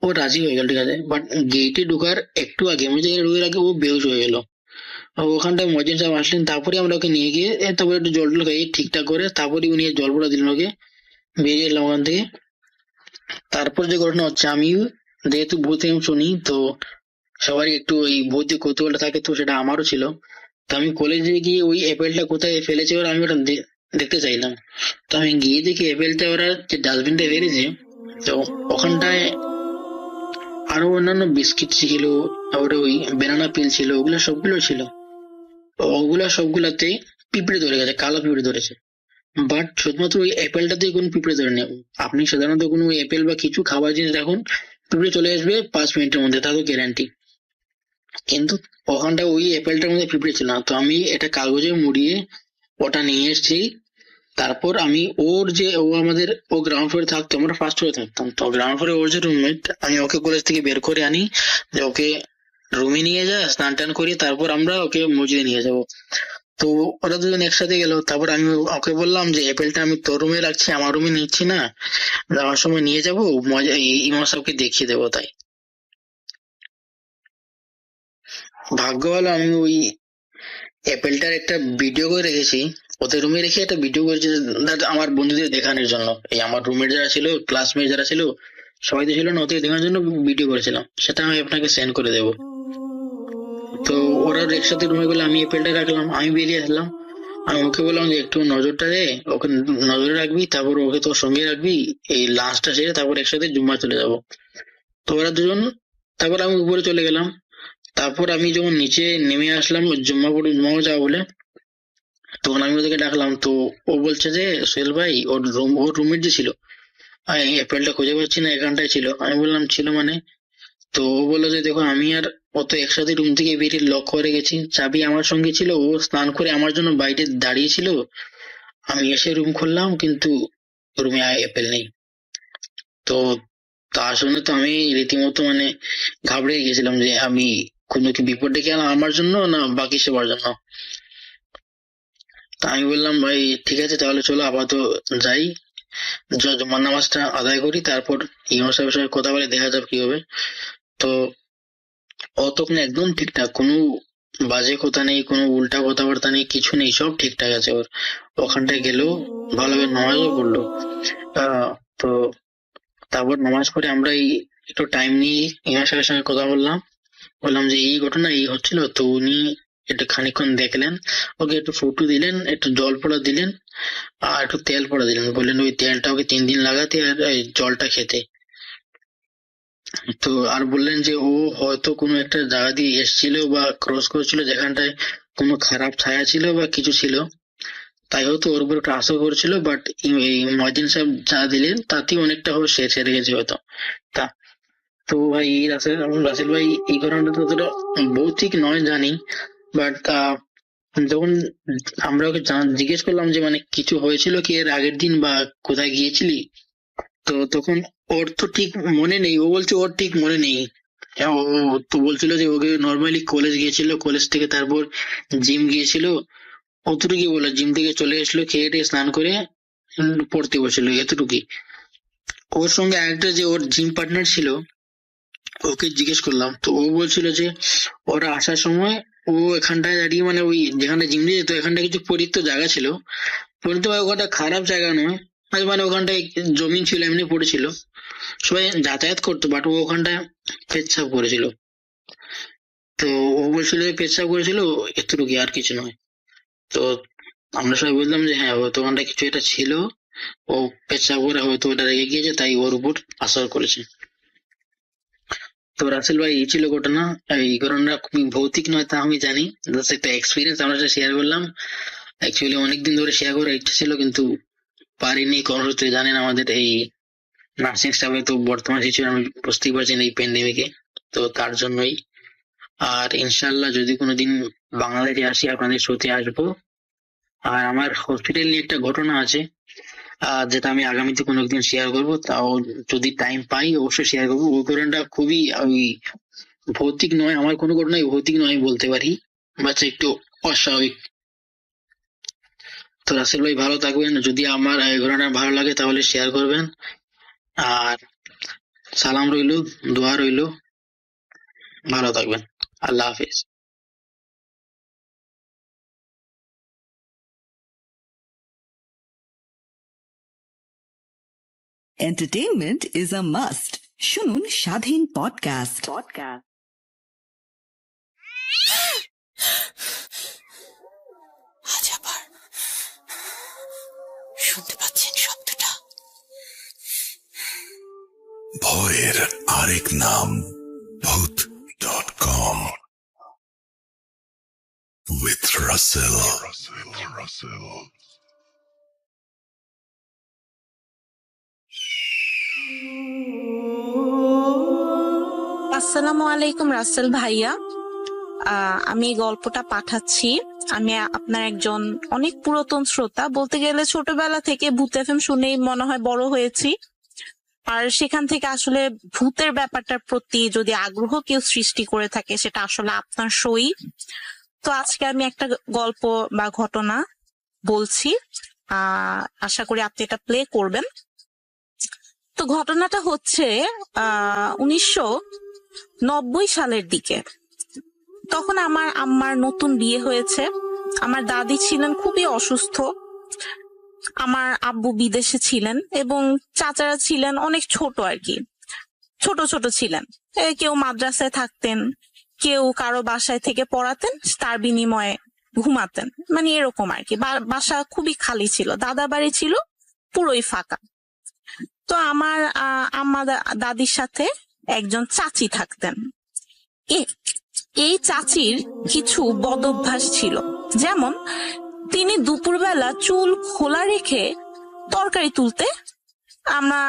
ও রাজি হয়ে গেল, ঠিক আছে। বাট গেটে ঢোকার একটু আগে, মসজিদে ঢোকার আগে ও বেহুশ হয়ে গেল। ওখানটায় মসজিদ সাহেব আসলেন, তারপরে আমরা ওকে নিয়ে গিয়ে তারপরে একটু জল টল খাইয়ে ঠিকঠাক করে তারপরে উনি জল পোড়া দিলেন ওকে, বেরিয়ে এলাম ওখান থেকে। তারপর যে ঘটনা হচ্ছে, আমি যেহেতু ভূত শুনি, তো সবারই একটু ওই ভূত কৌতূহলটা থাকে, তো সেটা আমারও ছিল। তো আমি কলেজে গিয়ে ওই অ্যাপেলটা কোথায় ফেলেছে ওরা, আমি ওটা দেখতে চাইলাম। তো আমি গিয়ে দেখি অ্যাপেলটা ওরা যে ডাস্টবিনটা বেরিয়েছে, তো ওখানটায় আরো অন্যান্য বিস্কিট ছিল, তারপরে ওই ব্যানানা পিল ছিল, ওগুলো সবগুলো ছিল। তো ওগুলা সবগুলাতে পিঁপড়ে ধরে গেছে, কালো পিঁপড়ে ধরেছে। বাট শুধুমাত্র ওই অ্যাপেলটাতে কোনো পিঁপড়ে ধরে নেই। আপনি সাধারণত কোনো অ্যাপেল বা কিছু খাবার জিনিস রাখুন, পিঁপড়ে চলে আসবে 5 মিনিটের মধ্যে, তা তো গ্যারান্টি। কিন্তু ওখানটা ওই অ্যাপেলটার মধ্যে পিঁপড়ে ছিল না। তো আমি এটা কাগজে মুড়িয়ে ওটা নিয়ে এসেছি। তারপর আমি ও গ্রাউন্ড ফ্লোরে থাকতো, আমরা ফার্স্ট ফ্লোরে থাকতাম। তো গ্রাউন্ড ফ্লোরে ওর যে রুমমেট, আমি ওকে কলেজ থেকে বের করে আনি যে ওকে রুমে নিয়ে যা, স্নান টান করি, তারপর আমরা ওকে মসজিদে নিয়ে যাবো। তো ওরা দুজন একসাথে গেল। তারপর আমি ওকে বললাম যে অ্যাপেলটা আমি তোর রুমে রাখছি, আমার রুমে নিচ্ছি না, যাওয়ার সময় নিয়ে যাবো, মজা ইমাম সাহেবকে দেখিয়ে দেবো। তাই ভাগ্য ভালো, আমি ওই অ্যাপেলটার একটা ভিডিও করে রেখেছি, ওদের রুমে রেখে একটা ভিডিও করেছি আমার বন্ধুদের দেখানোর জন্য। এই আমার রুমের যারা ছিল, ক্লাসমেট যারা ছিল, সবাই তো ছিল না, ওদের দেখানোর জন্য ভিডিও করেছিলাম। সেটা আমি আপনাকে সেন্ড করে দেবো। তো ওরা একসাথে রুমে গেলে আমি অ্যাপেলটা রাখলাম, আমি বেরিয়ে আসলাম। আমি ওকে বললাম যে একটু নজরটা দে, ওকে নজরে রাখবি, তারপর ওকে তোর সঙ্গে রাখবি, এই লাঞ্চটা সেরে তারপর একসাথে জুম্মা চলে যাবো। তো ওরা দুজন, তারপর আমি উপরে চলে গেলাম। তারপর আমি যখন নিচে নেমে আসলাম জুম্মা যাবো বলে, তখন আমি ওদেরকে ডাকলাম। তো ও বলছে যে সোহেল ভাই, ওর রুমমেট যে ছিল, আমি অ্যাপেলটা খুঁজে পাচ্ছি না, এখানটায় ছিল। আমি বললাম ছিল মানে? তো ও বললো যে দেখো, আমি আর ও তো একসাথে রুম থেকে বেরিয়ে লক করে গেছি, চাবি আমার সঙ্গে ছিল, ও স্নান করে আমার জন্য বাইরে দাঁড়িয়ে ছিল, আমি এসে রুম খুললাম, কিন্তু রুমে অ্যাপেল নেই। তো তা শুনে তো আমি রীতিমতো মানে ঘাবড়ে গেছিলাম যে আমি কোনো কি বিপদ ডেকে আনলাম আমার জন্য, না বাকি সবার জন্য। তা আমি বললাম ভাই ঠিক আছে, তাহলে চলো আপাতত যাই, জুমার নামাজটা আদায় করি, তারপর ইমাম সাহেবের সঙ্গে কথা বলে দেখা যাবে কি হবে। তো ও তখন একদম ঠিকঠাক, কোনো বাজে কথা নেই, কোনো উল্টা কথাবার্তা নেই, কিছু নেই, সব ঠিকঠাক আছে ওর। ওখানটায় গেলেও ভালোভাবে নামাজও পড়লো। তো তারপর নামাজ পড়ে আমরা একটু টাইম নিয়ে ইমাম সাহেবের সঙ্গে কথা বললাম যে এই ঘটনা এই হচ্ছিল। তো উনি একটু খানিকক্ষণ দেখলেন, ওকে একটু ফটো দিলেন, একটু জল পড়া দিলেন, আর একটু তেল পড়া দিলেন, বললেন ওই তেলটা ওকে 3 দিন লাগাতে, আর এই জলটা খেতে। তো আর বললেন যে ও হয়তো কোনো একটা জায়গা দিয়ে এসেছিল বা ক্রস করেছিল, যেখানটায় কোনো খারাপ ছায়া ছিল বা কিছু ছিল, তাই হয়তো ওর উপর একটা আশা করেছিল। বাট এই ময়দিন সাহেব যা দিলেন তাতেই অনেকটা সে ছেড়ে গেছে হয়তো। তা তো ভাই রাসেল ভাই, এই ঘটনাটা তো অতটা ভৌতিক নয় জানি, বাট যখন আমরা ওকে জিজ্ঞেস করলাম যে মানে কিছু হয়েছিল কি এর আগের দিন বা কোথায় গিয়েছিলি, তো তখন ওর তো ঠিক মনে নেই। ও বলছে ওর ঠিক মনে নেই। হ্যাঁ, ও তো বলছিল যে ওকে নর্মালি কলেজ গিয়েছিল, কলেজ থেকে তারপর জিম গিয়েছিল, অতটুকুই বলে, জিম থেকে চলে এসলো, খেয়ে টেয়ে স্নান করে পড়তে বসছিল, এতটুকুই। ওর সঙ্গে আরেকটা যে ওর জিম পার্টনার ছিল, ওকে জিজ্ঞেস করলাম। তো ও বলছিল যে ওরা আসার সময় ও এখানটায় দাঁড়িয়ে, মানে ওই যেখানে জিম দিয়ে যেত, এখানটা কিছু পরিত্য জায়গা ছিল, পরিত্য ওখানটা খারাপ জায়গা নয়, মানে ওখানটায় জমি ছিল, এমনি পড়েছিল, সবাই যাতায়াত করতো, বাট ও ওখানটায় পেচ্ছাপ করেছিল। তো ও বলছিল যে পেচ্ছাপ করেছিল, এতটুকু, আর কিছু নয়। তো আমরা সবাই বললাম যে হ্যাঁ, হয়তো ওখানটা কিছু একটা ছিল, ও পেচ্ছাপ করে হয়তো ওটা রেগে গিয়েছে, তাই ওর উপর আসর করেছে। তো রাসেল ভাই, এই ছিল ঘটনা। এই ঘটনা খুবই ভৌতিক নয় তা আমি জানি, জাস্ট একটা এক্সপিরিয়েন্স আমরা শেয়ার করলাম। অ্যাকচুয়ালি অনেকদিন ধরে শেয়ার করার ইচ্ছা ছিল, কিন্তু পারিনি, কর্মসূত্রে জানেন আমাদের এই নার্সিং স্টাফে তো বর্তমান সিচুয়েশন আমি বুঝতেই পারছেন এই প্যান্ডেমিকে, তো তার জন্যই। আর ইনশাল্লাহ যদি কোনোদিন বাংলাদেশে আসি আপনাদের শোতে আসবো। আর আমার হসপিটাল নিয়ে একটা ঘটনা আছে, যেটা আমি আগামীতে কোনো একদিন শেয়ার করবো, তাও যদি টাইম পাই অবশ্যই শেয়ার করবো। ওই ঘটনাটা খুবই ওই ভৌতিক নয়, আমার কোনো ঘটনাই ভৌতিক নয় বলতে পারি, বাচ্চা একটু অস্বাভাবিক। তো রাসেল ভাই ভালো থাকবেন, যদি আমার এই ঘটনাটা ভালো লাগে তাহলে শেয়ার করবেন, আর সালাম রইলো, দোয়া রইলো, ভালো থাকবেন, আল্লাহ হাফিজ। Entertainment is a must. শুনুন স্বাধীন পডকাস্ট। আজ আবার শুনতে পাচ্ছেন শব্দটা? ভয়ের আরেক নাম ভূত.com with Russell. আসসালামু আলাইকুম রাসেল ভাইয়া। আমি এই গল্পটা পাঠাচ্ছি। আমি আপনার একজন অনেক পুরাতন শ্রোতা, বলতে গেলে ছোটবেলা থেকে ভূত এফএম শুনেই মনে হয় বড় হয়েছি। আর সেখান থেকে আসলে ভূতের ব্যাপারটার প্রতি যদি আগ্রহ কেউ সৃষ্টি করে থাকে সেটা আসলে আপনার সই। তো আজকে আমি একটা গল্প বা ঘটনা বলছি, আশা করি আপনি এটা প্লে করবেন। তো ঘটনাটা হচ্ছে 1990 সালের দিকে। তখন আমার আম্মার নতুন বিয়ে হয়েছে। আমার দাদি ছিলেন খুবই অসুস্থ, আমার আব্বু বিদেশে ছিলেন এবং চাচারা ছিলেন অনেক ছোট আর কি, ছোট ছোট ছিলেন। কেউ মাদ্রাসায় থাকতেন, কেউ কারো বাসায় থেকে পড়াতেন, তার বিনিময়ে ঘুমাতেন, মানে এরকম আর কি। বাসা খুবই খালি ছিল, দাদা বাড়ি ছিল পুরোই ফাঁকা। তো আমার আম্মা দাদির সাথে একজন চাচি থাকতেন। এই চাচির কিছু বদ অভ্যাস ছিল, যেমন তিনি দুপুরবেলা চুল খোলা রেখে তরকারি তুলতে,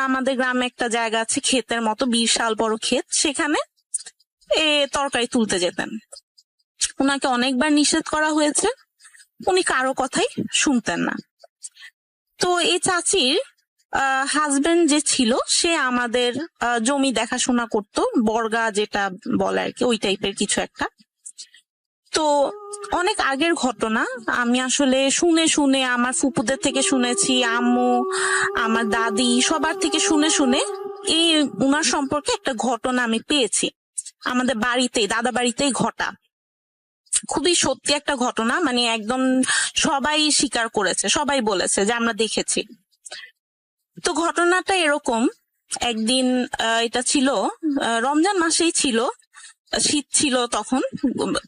আমাদের গ্রামে একটা জায়গা আছে ক্ষেতের মতো, বিশাল বড় ক্ষেত, সেখানে তরকারি তুলতে যেতেন। উনাকে অনেকবার নিষেধ করা হয়েছে, উনি কারো কথাই শুনতেন না। তো এই চাচির হাজবেন্ড যে ছিল সে আমাদের জমি দেখাশোনা করতো, বর্গা যেটা বলে আর কি, ওই টাইপের কিছু একটা। তো অনেক আগের ঘটনা, আমি আসলে শুনে শুনে, আমার ফুপুদের থেকে শুনেছি, আম্মু, আমার দাদি, সবার থেকে শুনে শুনে এই উনার সম্পর্কে একটা ঘটনা আমি পেয়েছি আমাদের বাড়িতেই, দাদা বাড়িতেই ঘটা। খুবই সত্যি একটা ঘটনা, মানে একদম সবাই স্বীকার করেছে, সবাই বলেছে যে আমরা দেখেছি। তো ঘটনাটা এরকম, একদিন এটা ছিল রমজান মাসেই ছিল, শীত ছিল তখন,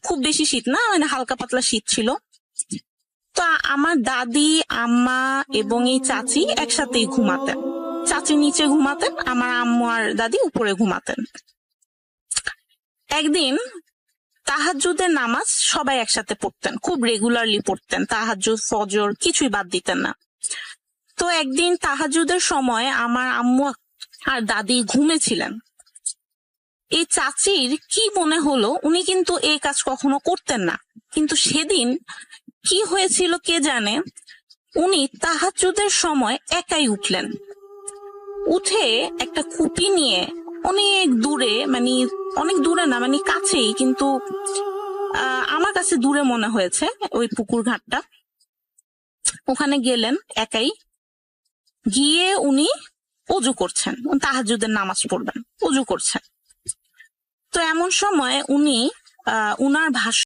খুব বেশি শীত না, মানে হালকা পাতলা শীত ছিল। তো আমার দাদি, আম্মা এবং এই চাচি একসাথেই ঘুমাতেন। চাচি নিচে ঘুমাতেন, আমার আম্মু আর দাদি উপরে ঘুমাতেন। একদিন তাহাজ্জুদের নামাজ সবাই একসাথে পড়তেন, খুব রেগুলারলি পড়তেন, তাহাজ্জুদ ফজর কিছুই বাদ দিতেন না। তো একদিন তাহাজ্জুদের সময় আমার আম্মু আর দাদি ঘুমেছিলেন। এই চাচির কি মনে হলো, উনি কিন্তু এই কাজ কখনো করতেন না, কিন্তু সেদিন কি হয়েছিল কে জানে, উনি তাহাজ্জুদের সময় একাই উঠলেন। উঠে একটা খুঁটি নিয়ে অনেক দূরে, মানে অনেক দূরে না, মানে কাছেই, কিন্তু আমার কাছে দূরে মনে হয়েছে ওই পুকুর ঘাটটা, ওখানে গেলেন একাই। গিয়ে উনি অজু করছেন, তাহাজ্জুদের নামাজ পড়বেন, অজু করছেন। তো এমন সময় উনি উনার ভাষ্য